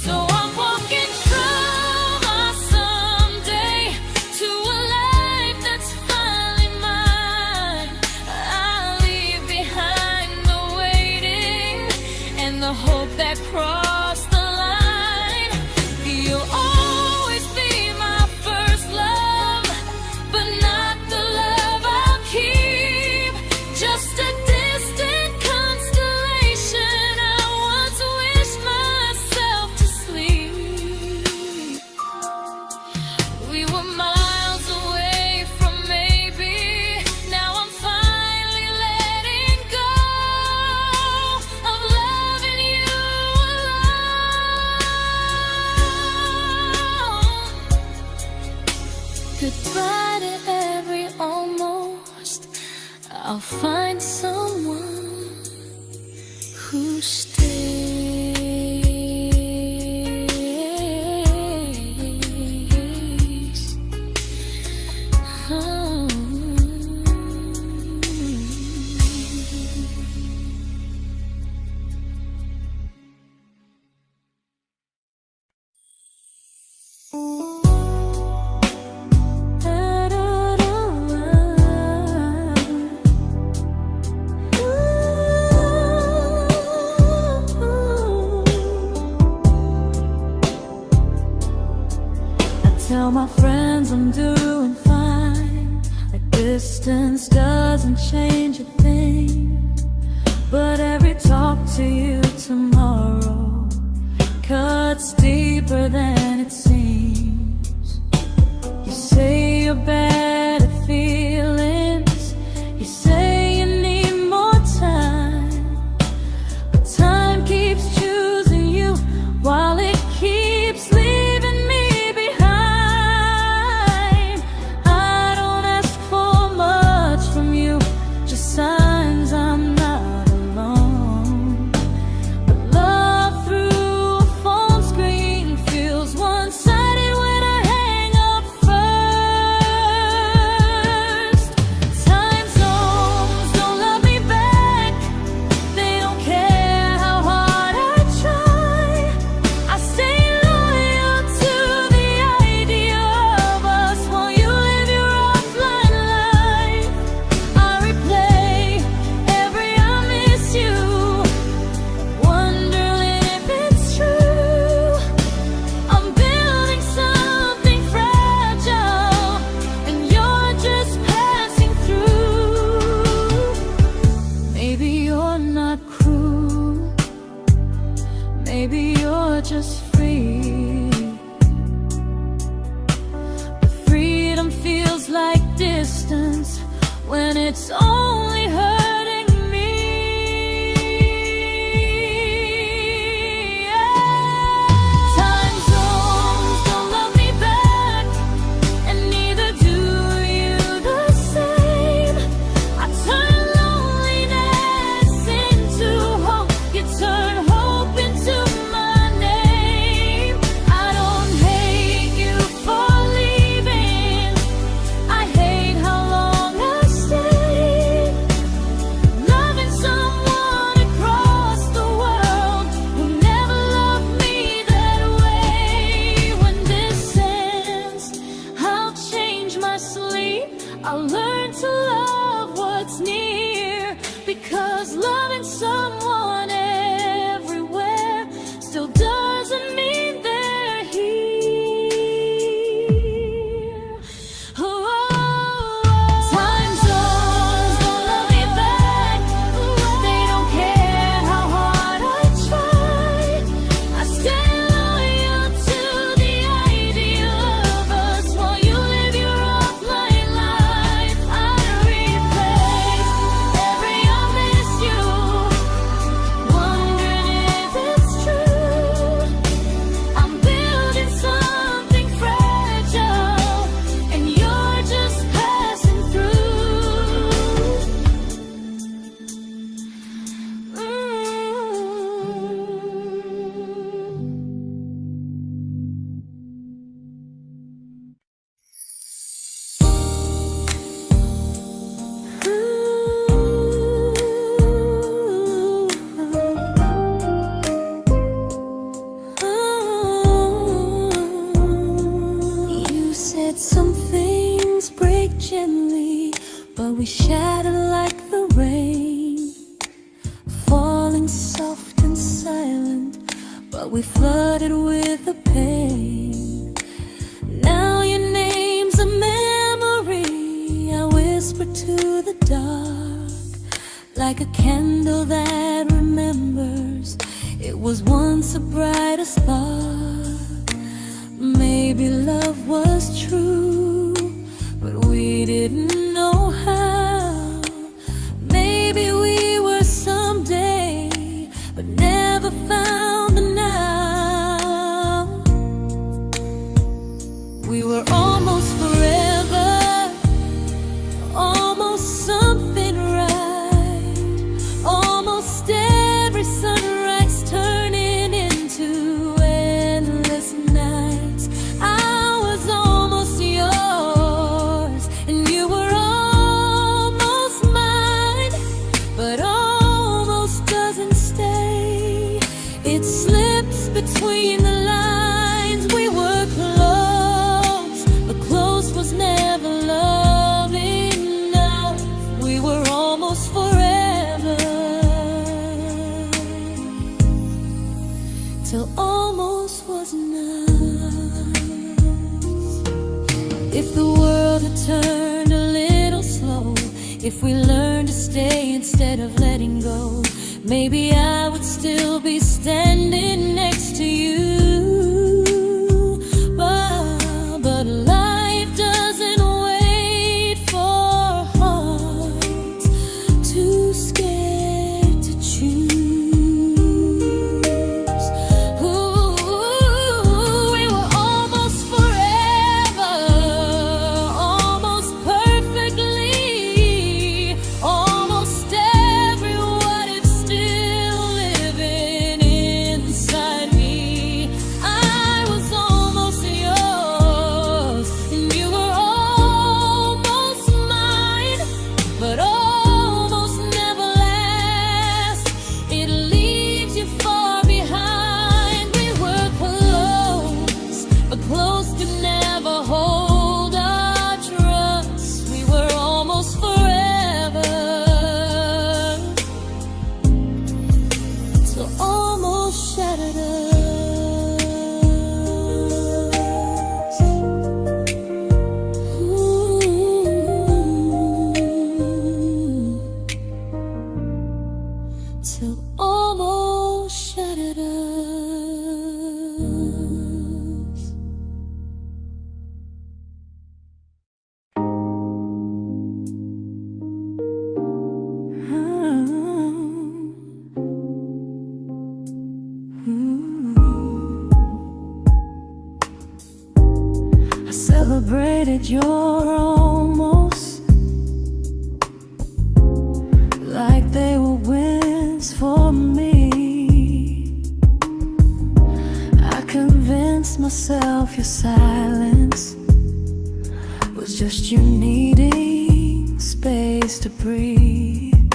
So I'm walking through my someday to a life that's finally mine. I'll leave behind the waiting and the hope that crossed the line. You'll always be my first love, but not the love I'll keep. Just a distant constellation I once wished myself to sleep. We were miles away from maybe. Now I'm finally letting go of loving you alone. Goodbye to every almost. I'll find someone who stays. Oh. Tell my friends I'm doing fine, like distance doesn't change a thing. But every talk to you tomorrow cuts deeper than it seems. You say you're bad at feelings. You say you need more time, but time keeps choosing you while it keeps leaving me behind. I don't ask for much from you, just signs I'm not alone. But love through a phone screen feels one-sided when I hang up first. Time zones don't love me back. They don't care how hard I try. I stay loyal to the idea of us while you live your offline life. I replay every I miss you, wondering if it's true. I'm building something fragile, and you're just passing through. Maybe you're not cruel, maybe you're just free. But freedom feels like distance when it's only hurting me. Time zones don't love me back, and neither do you the same. I turn loneliness into hope. You turn hope into my name. I don't hate you for leaving. I hate how long I stayed. Loving someone across the world who never loved me that way. When this ends, I'll change my sleep. I'll learn to love what's near, because loving someone everywhere still doesn't mean they're here. Time zones don't love me back. They don't care how hard I try. I stay loyal to the idea of us while you live your offline life. I replay every I miss you, wondering if it's true. I'm building something fragile, and you're just passing through. You said some things break gently, but we shatter like the rain, falling soft and silent, but we flooded with the pain. Now your name's a memory I whisper to the dark, like a candle that remembers it was once a brighter spark. Maybe love was true, but we didn't know how. Maybe we were someday, but never found the now. We were almost forever, almost something right, almost every sunrise turning into endless nights. I was almost yours, and you were almost mine, but almost doesn't stay. It slips between the lines. We were close, but close was never love enough. We were almost forever, till almost was enough. If the world had turned a little slow, if we learned to stay instead of letting go, maybe I would still be standing next to you. But life doesn't celebrated your almost like they were wins for me. I convinced myself your silence was just you needing space to breathe.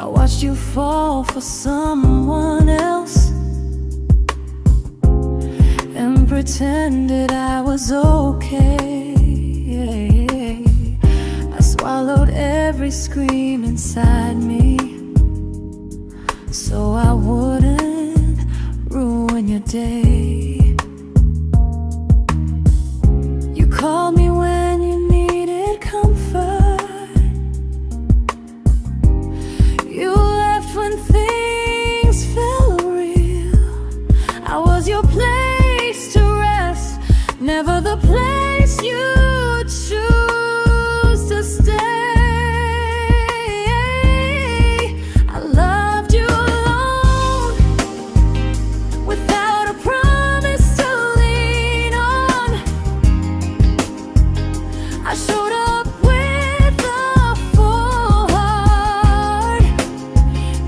I watched you fall for someone else and pretended I was okay. I swallowed every scream inside me so I wouldn't ruin your day. You called me when you needed comfort. You left when things felt real. I was your place to rest, never the place you choose to stay. I loved you alone, without a promise to lean on. I showed up with a full heart.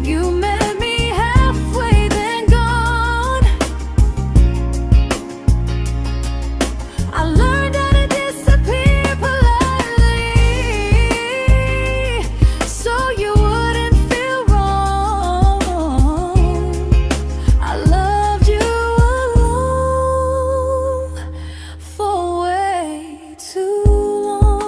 You met me halfway, then gone. I learned how to disappear politely, so you wouldn't feel wrong. I loved you alone for way too long.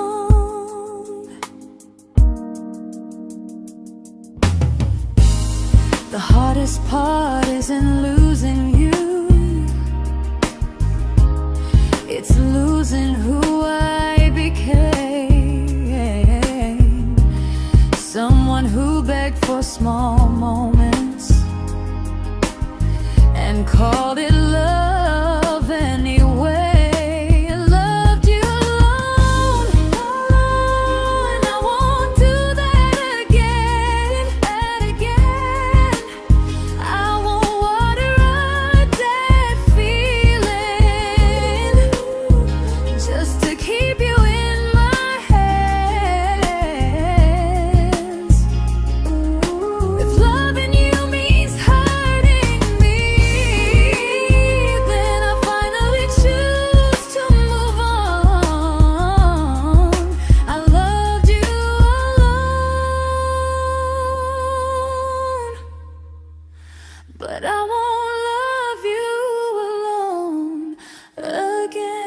The hardest part isn't losing you, it's losing who I became. Someone who begged for small moments and called it love anyway. I loved you alone, and I won't do that again. I won't water a dead feeling just to keep you in my hands. If loving you means hurting me, then I finally choose to move on. I loved you alone, but I won't love you alone again.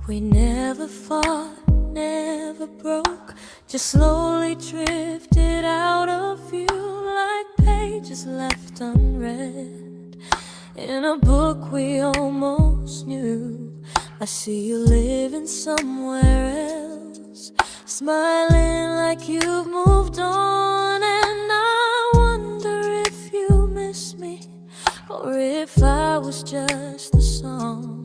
We never fought, never broke, just slowly drifted out of view like pages left unread in a book we almost knew. I see you living somewhere else, smiling like you've moved on, and I wonder if you miss me or if I was just the song.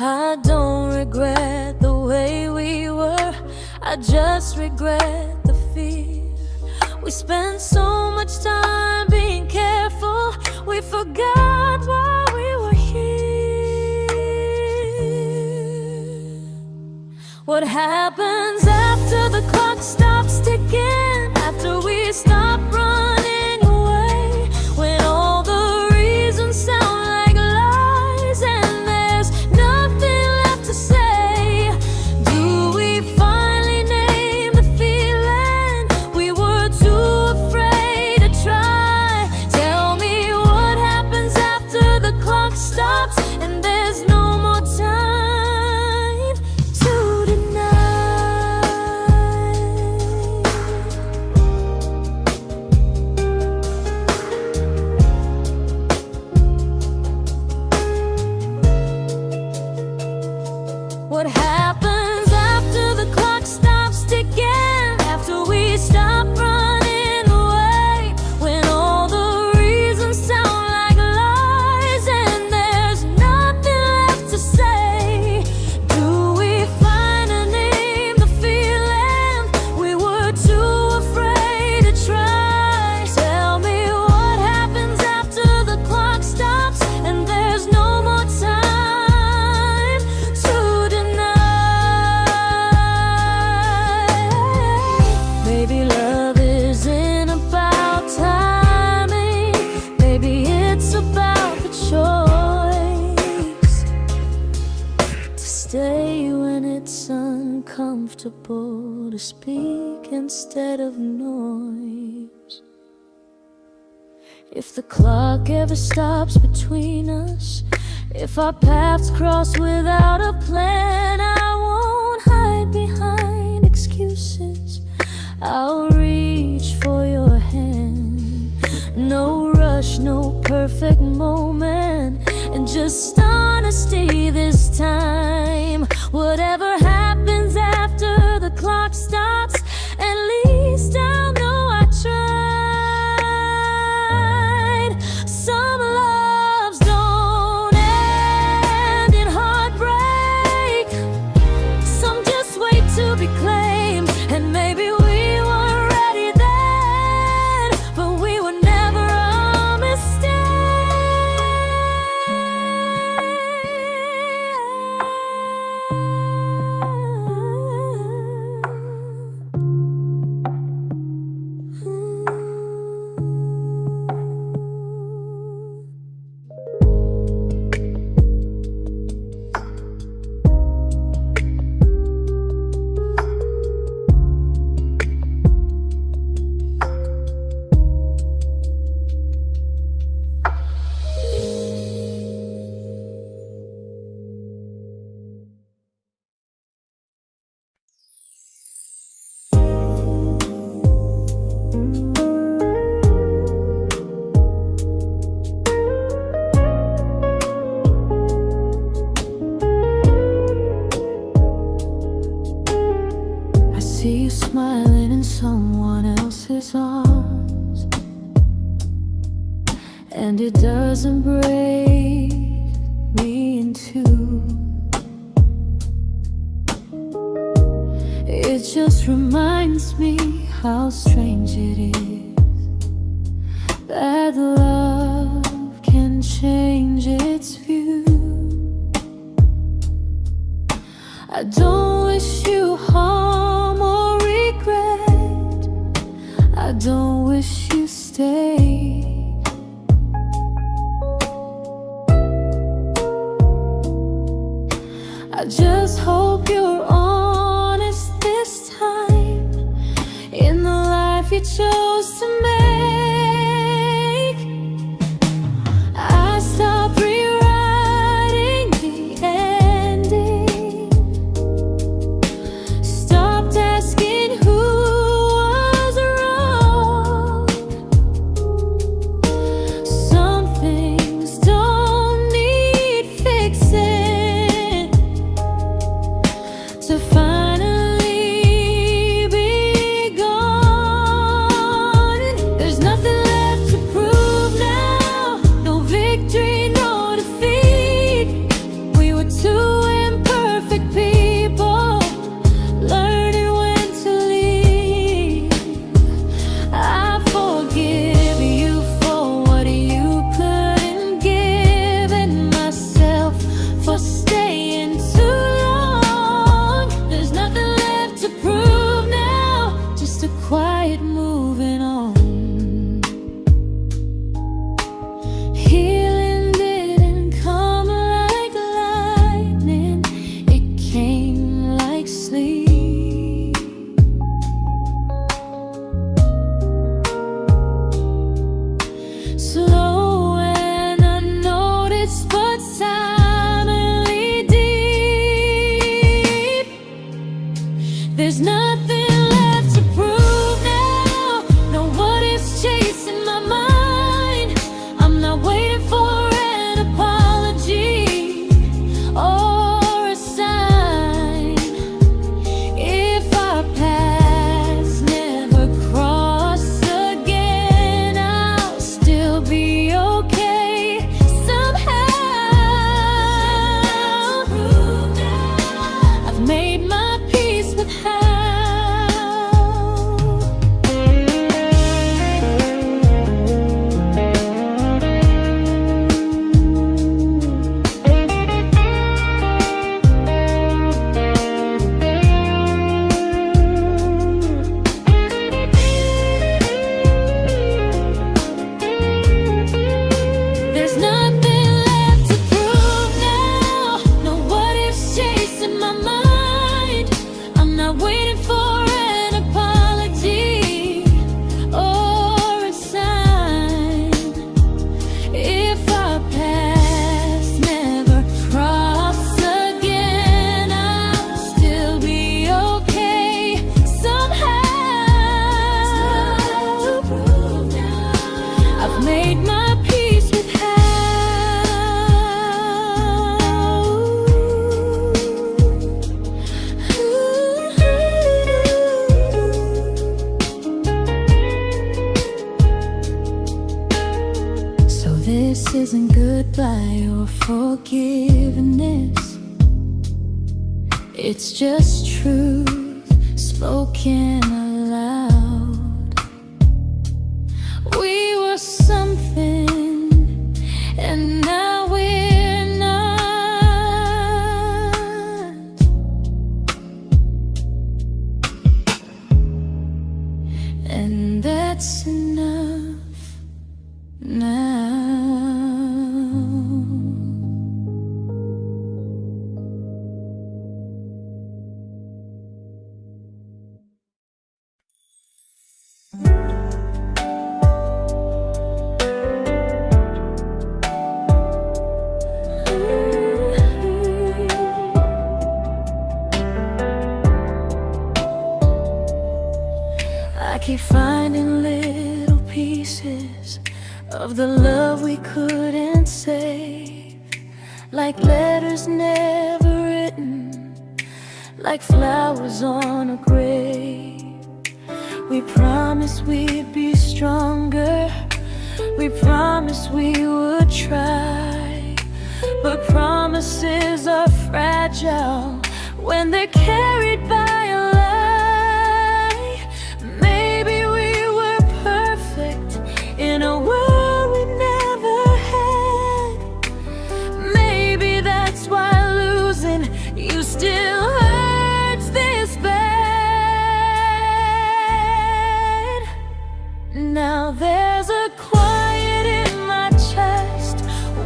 I don't regret the way we were, I just regret the fear. We spent so much time being careful, we forgot why we were here. What happens after the clock stops ticking, after we stop running away, when all the reasons sound like lies and there's nothing left to say? Do we finally name the feeling we were too afraid to try? Tell me what happens after the clock stops and there's no more time to deny. comfortable to speak instead of noise. If the clock ever stops between us, if our paths cross without a plan, I won't hide behind excuses. I'll reach for your hand. No rush, no perfect moment, and just honesty this time. Whatever happens after the clock stops, at least I'll know I tried. Some loves don't end in heartbreak, some just wait to be claimed. And maybe we weren't ready then, but we were never a mistake. I see you smiling in someone else's arms, and it doesn't break me in two. It just reminds me how strange it is that love can change its view. I don't wish you harm or regret, I don't wish you stay. I just hope you're honest this time in the life you chose to make. I stopped rewriting the ending, stopped asking who was wrong. made my peace with how. So this isn't goodbye or forgiveness, it's just truth spoken aloud. We were something, and now we're not. And that's enough now. I keep finding little pieces of the love we couldn't save, like letters never written, like flowers on a grave. We promised we'd be stronger, we promised we would try, but promises are fragile when they're carried by a lie. Maybe we were perfect in a world we never had. Maybe that's why losing you still hurts this bad. Now there's a quiet in my chest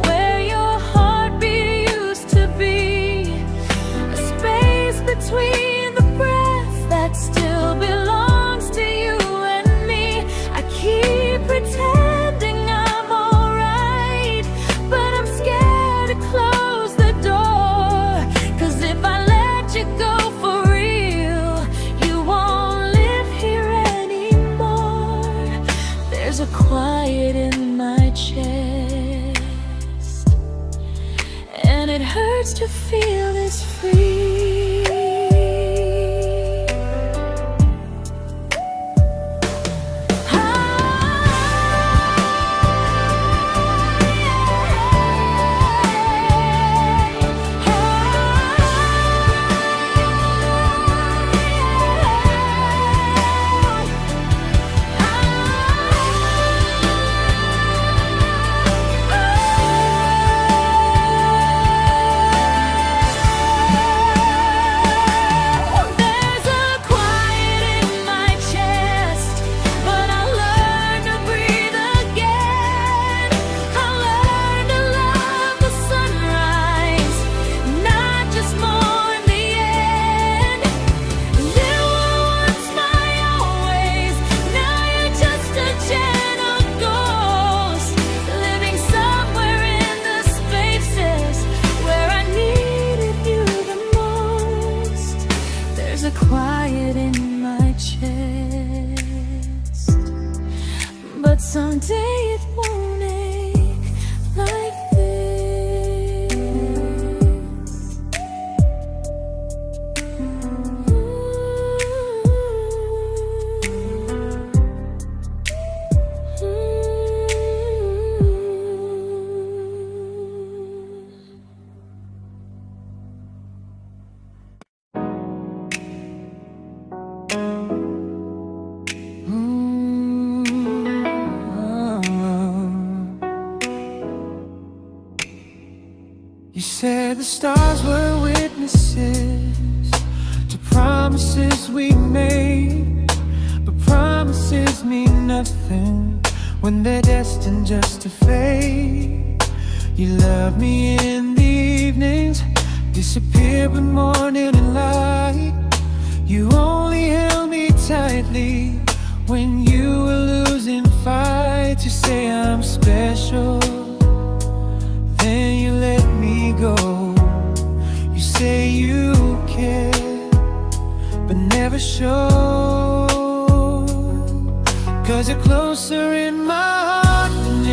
where your heartbeat used to be, a space between the breaths that still belongs to you and me. I keep pretending I'm alright, but I'm scared to close the door, 'cause if I let you go for real, you won't live here anymore. There's a quiet in my chest, and it hurts to feel this free. Quiet in my chest, but someday it won't ache like this. You said the stars were witnesses to promises we made, but promises mean nothing when they're destined just to fade. You love me in the evenings, disappear when morning and light. You only held me tightly when you were losing fights. You say I'm special, then you let me go. You say you care, but never show, 'cause you're closer in my heart than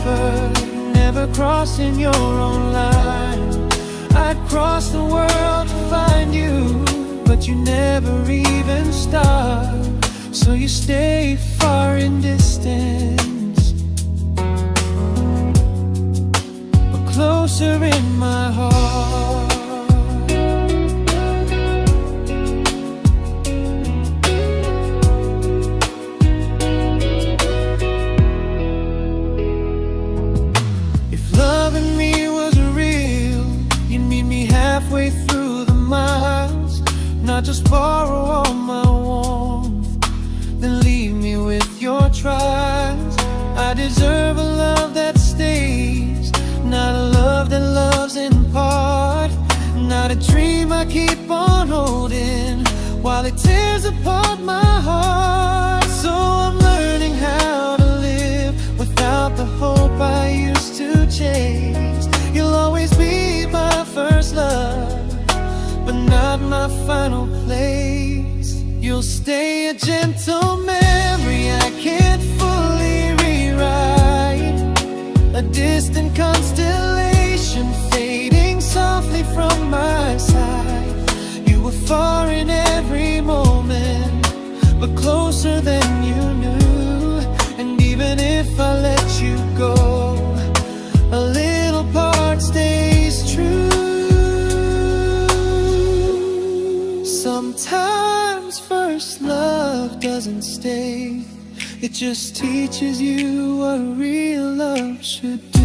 prefer never crossing your own line. I'd cross the world to find you, but you never even start. So you stay far in distance, but closer in my heart. Halfway through the miles, not just borrow all my warmth, then leave me with your trials. I deserve a love that stays, not a love that loves in part, not a dream I keep on holding while it tears apart my heart. So I'm learning how to live without the hope I used to chase. You'll always be my first love, but not my final place. You'll stay a gentle memory I can't fully rewrite, a distant constellation fading softly from my side. You were far in every moment, but closer than you knew. And even if I let you go, a little part stays true. Sometimes first love doesn't stay, it just teaches you what real love should do.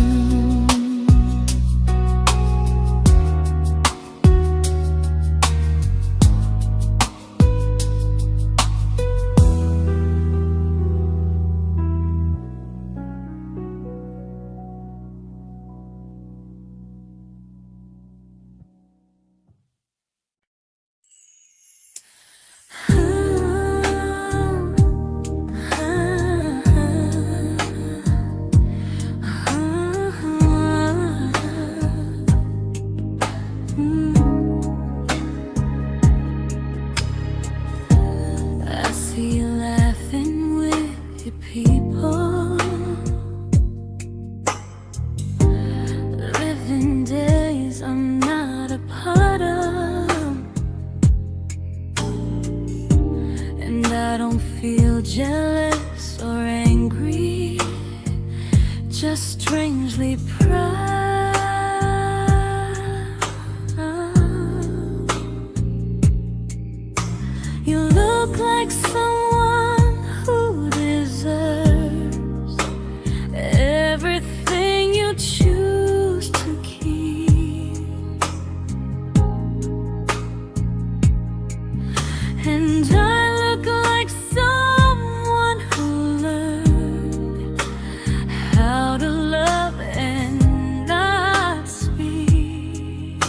Jealous or angry, just strangely proud. You look like someone who deserves everything you choose to keep. And I look like someone who learned how to love and not speak.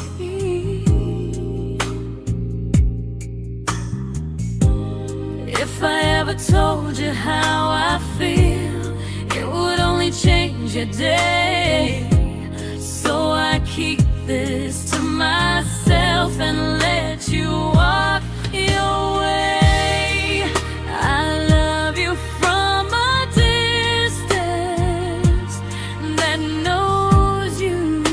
If I ever told you how I feel, it would only change your day. So I keep this to myself and let you walk your way. I love you from a distance that knows you,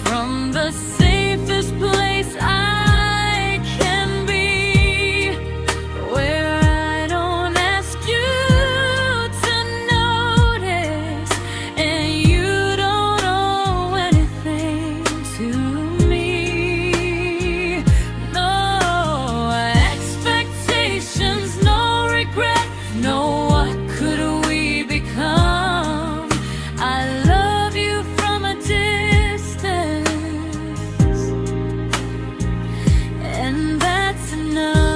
from the safest place I can be, where I don't ask you to notice and you don't owe anything to me. No expectations, no regret, no what could we become. I love you from a distance, and that's enough.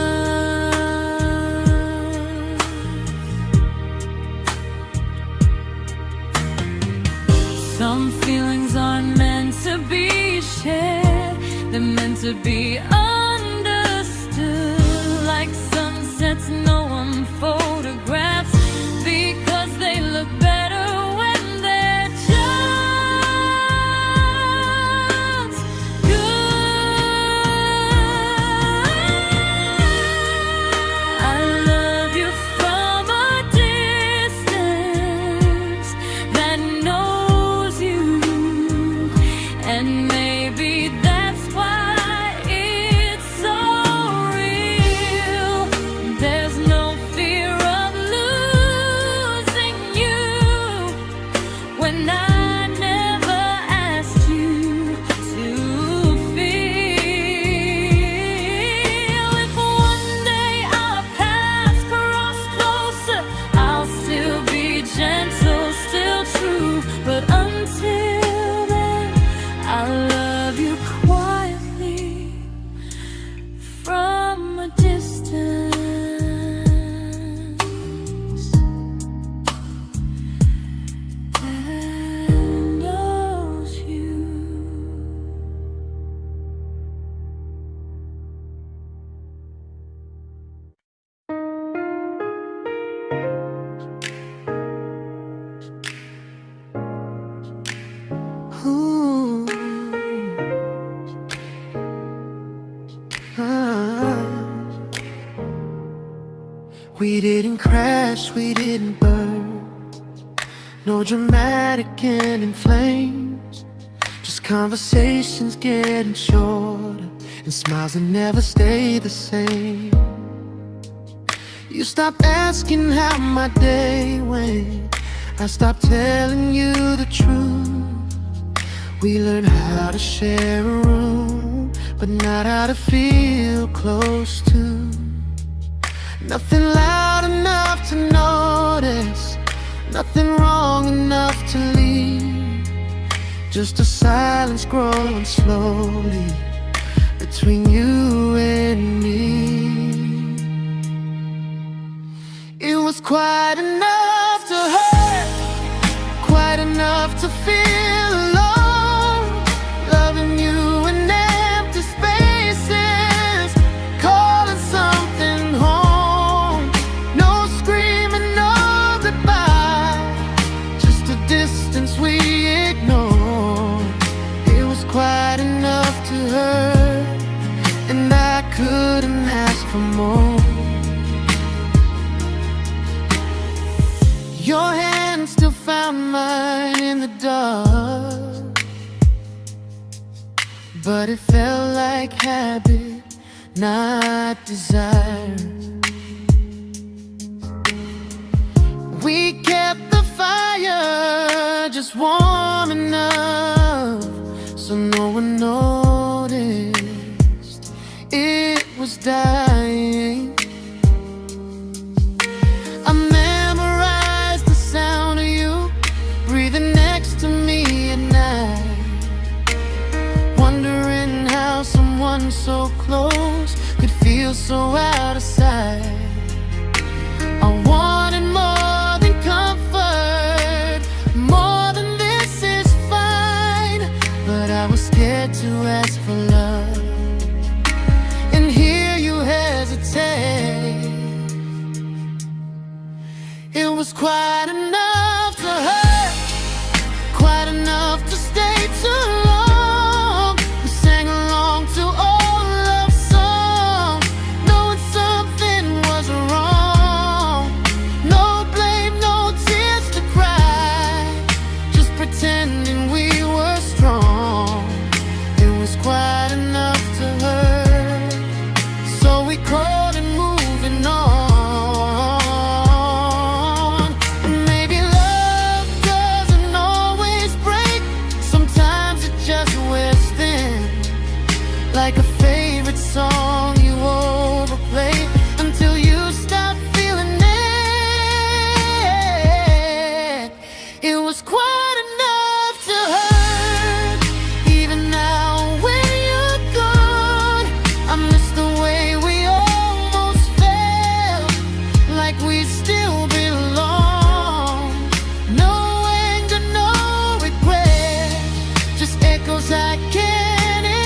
Some feelings aren't meant to be shared, they're meant to be understood. Like sunsets no one photographs, because they look better when they're just good. I love you from a distance didn't crash, we didn't burn. No dramatic end in flames, just conversations getting shorter and smiles that never stay the same. You stopped asking how my day went, I stopped telling you the truth. We learned how to share a room, but not how to feel close to. Nothing loud enough to notice, nothing wrong enough to leave. Just a silence growing slowly between you and me. It was quite enough to hurt, quite enough to feel alone. Loving you in empty spaces, calling something home. No screaming, no goodbye, just a distance we ignored. It was quite enough to hurt, and I couldn't ask for more. Your hand still found mine in the dark, but it felt like habit, not desire. We kept the fire just warm enough so no one noticed it was dying. I memorized the sound of you breathing next to me at night, wondering how someone so close could feel so out of sight. I wanted more than comfort, more than this is fine, but I was scared to ask for love and hear you hesitate. It was quite enough to hurt, quite enough to stay too long. We sang along to old love songs, knowing something was wrong. No blame, no tears to cry, just pretending we were strong. It was quite enough to hurt, so we crawled and moving on. Like a favorite song you overplay until you stop feeling it. It was quite enough to hurt. Even now when you're gone, I miss the way we almost felt, like we still belong. No anger, no regret, just echoes I can't ignore.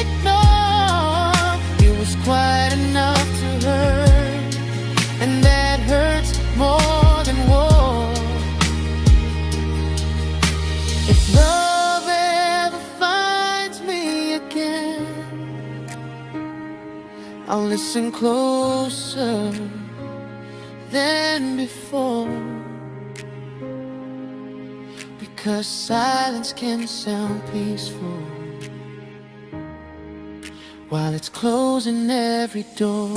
It was quite enough to hurt, and that hurts more than war. If love ever finds me again, I'll listen closer than before, because silence can sound peaceful while it's closing every door.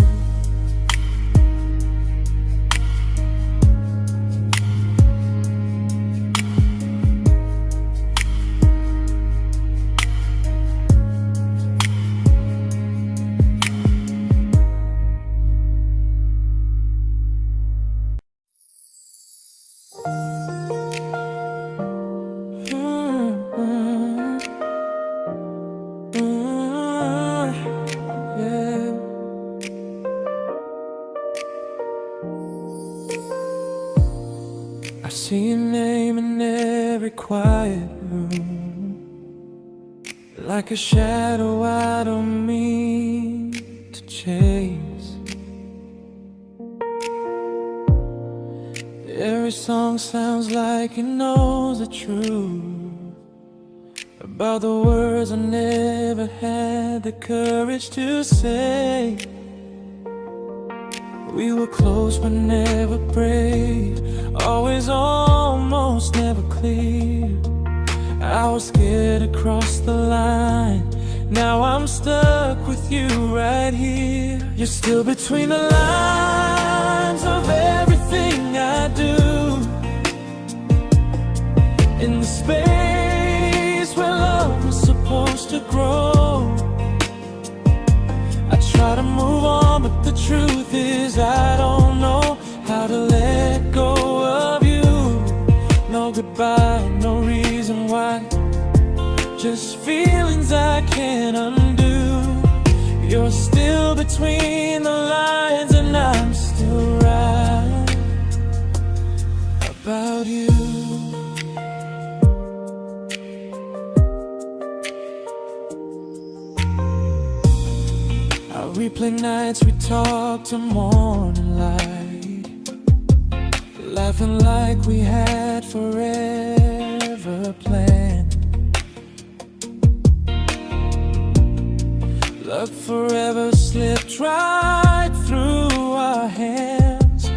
I see your name in every quiet room, like a shadow I don't mean to chase. Every song sounds like it knows the truth about the words I never had the courage to say. We were close but never brave, always almost, never clear. I was scared to cross the line. Now I'm stuck with you right here. You're still between the lines of everything I do, in the space where love was supposed to grow. I try to move on, but the truth is I don't know how to let go of you. No goodbye, no reason why, just feelings I can't undo. You're still between the lines and I'm still right about you. I replay nights we talk to morning light, laughing like we had forever planned. Luck forever slipped right through our hands,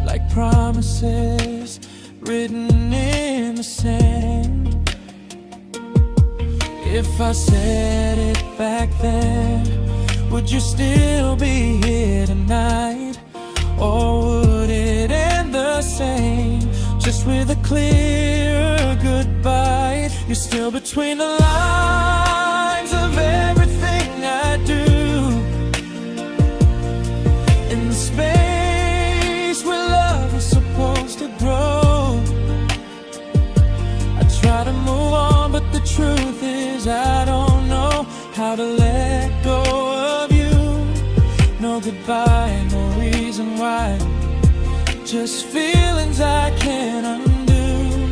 like promises written in the sand. If I said it back then, would you still be here tonight? Or would it end the same, just with a clear goodbye? You're still between the lines of everything I do, in the space where love is supposed to grow. I try to move on, but the truth is I don't know how to let go of you. No goodbye, no reason why, just feelings I can't undo.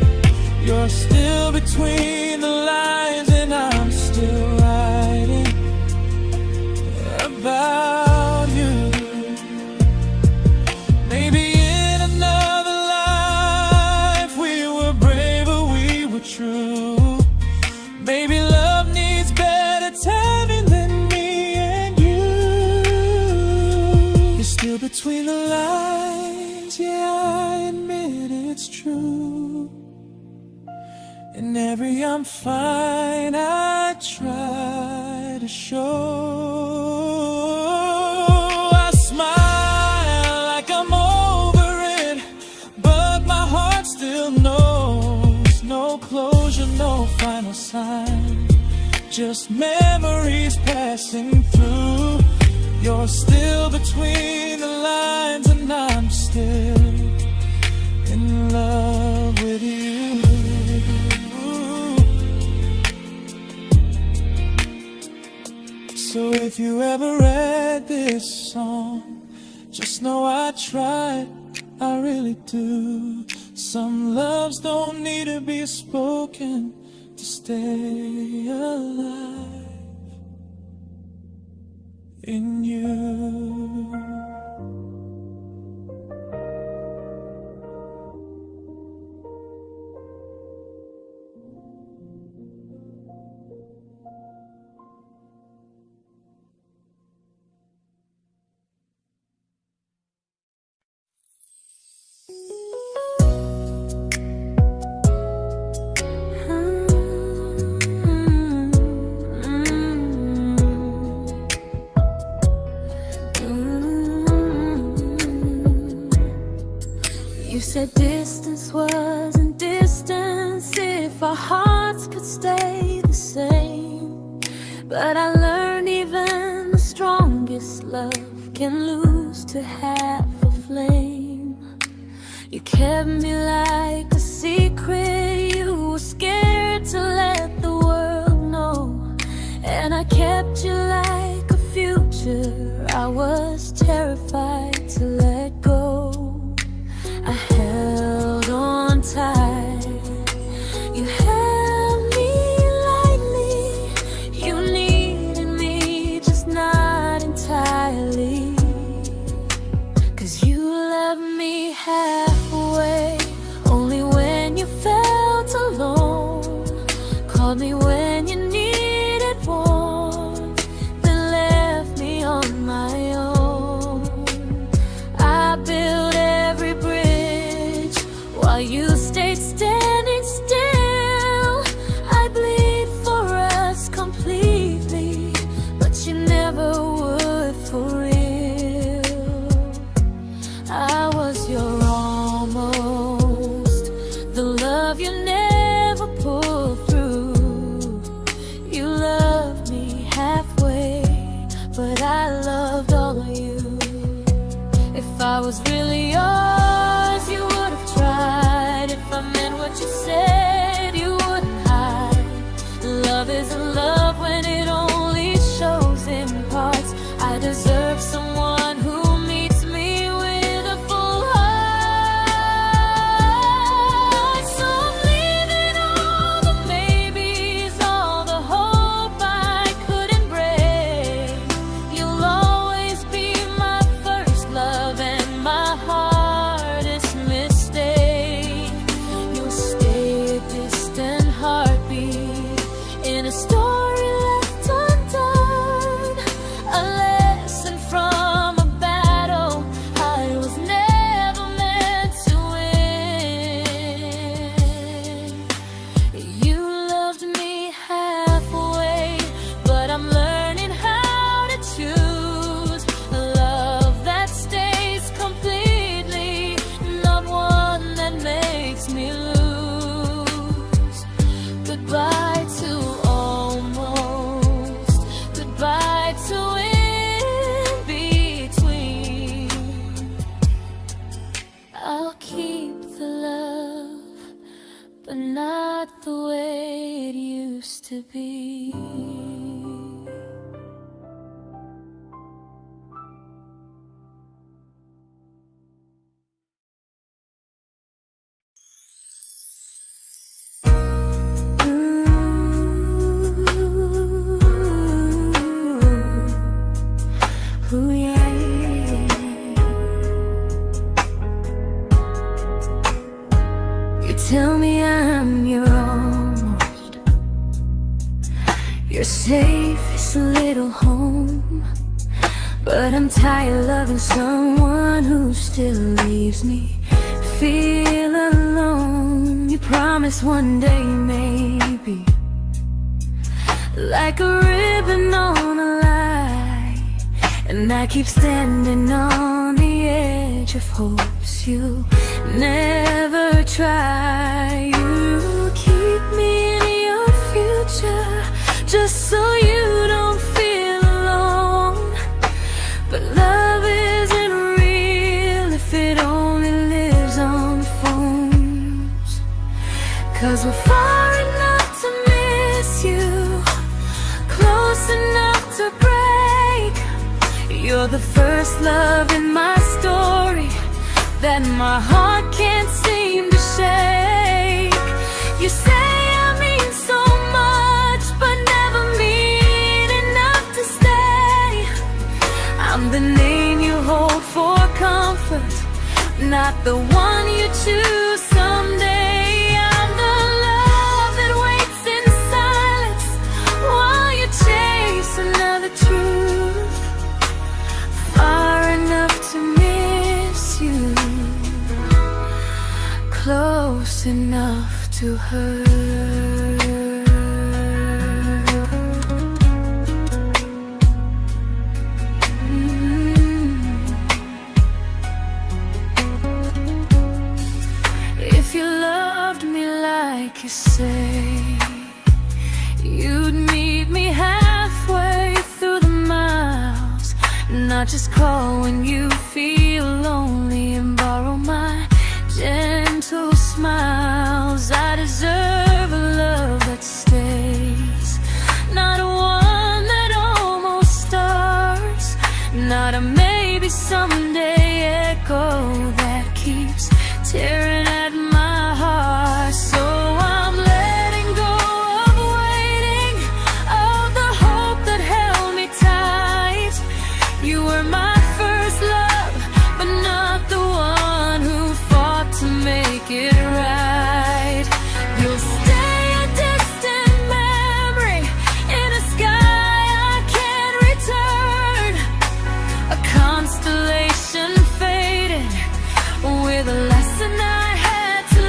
You're still between the lines and I'm still writing about you. Maybe in another life we were braver, we were true. Maybe love needs better timing than me and you. You're still between the lines, yeah, I admit it's true. In every I'm fine I try to show. I smile like I'm over it, but my heart still knows. No closure, no final sign, just memories passing through. You're still between the lines and I'm still in love with you. So if you ever read this song, just know I tried, I really do. Some loves don't need to be spoken to stay alive in you. You said distance wasn't distance if our hearts could stay the same. But I learned even the strongest love can lose to half a flame. You kept me like a secret, you were scared to let the world know. And I kept you like a future, I was terrified to let go. I held on tight, you held me lightly. You needed me, just not entirely. 'Cause you left me halfway, only when you felt alone. Called me when you needed warmth, then left me on my own. I while you stayed standing still. I bleed for us completely, but you never would for real. I was your almost, the love you never pulled through. You loved me halfway, but I loved all of you. If I was really yours, you would have tried. If I meant what you said, you wouldn't hide. Love isn't love when it only shows in parts. I deserve someone who meets me with a full heart. So I'm leaving all the maybes, all the hope I couldn't break. You'll always be my first love and my hardest mistake. You'll stay a distant heartbeat in a story left undone, a lesson from a battle I was never meant to win. You loved me halfway, but I'm learning how to choose a love that stays completely, not one that makes me lose. Goodbye to almost, goodbye to in between. I'll keep the love, but not the way it used to be. Ooh, yeah, yeah. You tell me I'm your almost, your safest little home, but I'm tired loving someone who still leaves me feel alone. You promise one day maybe, like a ribbon on a line, and I keep standing on the edge of hopes you never try. You keep me in your future just so you don't feel alone. But love isn't real if it only lives on phones. 'Cause we're far enough to miss you, close enough to break. You're the first love in my story that my heart can't seem to shake. You say I mean so much, but never mean enough to stay. I'm the name you hold for comfort, not the one you choose someday. I'm the love that waits in silence while you chase another truth. Far enough to miss you, close enough to hurt. If you loved me like you say, you'd meet me halfway through the miles, not just call when you feel lonely and borrow my gentle smiles. I deserve a love that stays, not one that almost starts, not a maybe someday echo that keeps tearing at my heart. So I'm letting go of waiting, of the hope that held me tight. You were my first love, but not the one who fought to make it right. You'll stay a distant memory in a sky I can't return, a constellation faded with a lesson I had to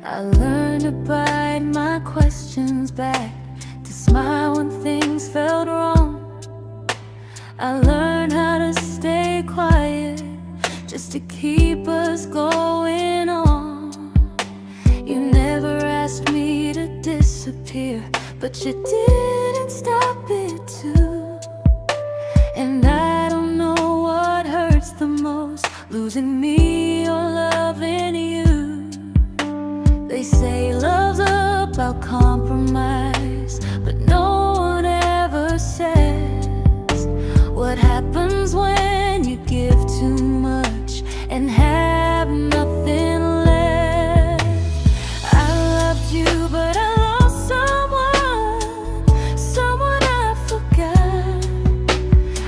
I learned to bite my questions back, to smile when things felt wrong. I learned how to stay quiet, just to keep us going on. You never asked me to disappear, but you didn't stop it too. And I don't know what hurts the most, losing me or loving you. They say love's about compromise, but no one ever says what happens when you give too much and have nothing left. I loved you, but I lost someone I forgot.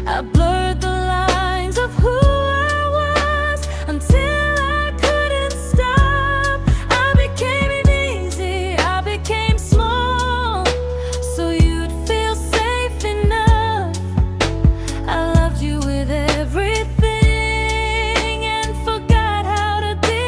I blurred the lines of who I was until I couldn't stop. I became easy, I became small, so you'd feel safe enough. I loved you with everything and forgot how to be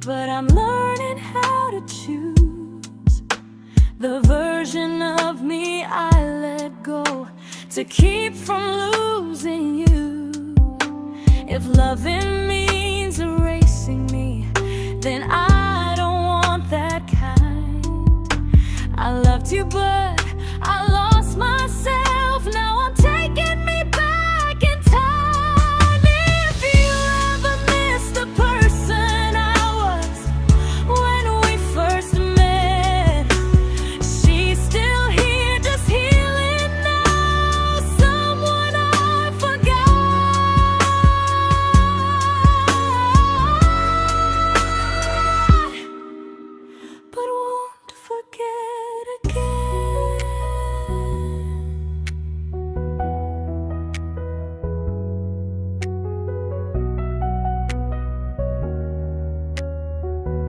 but I'm learning how to choose the version of me I let go to keep from losing you. If loving means erasing me, then I don't want that kind. I loved you, but I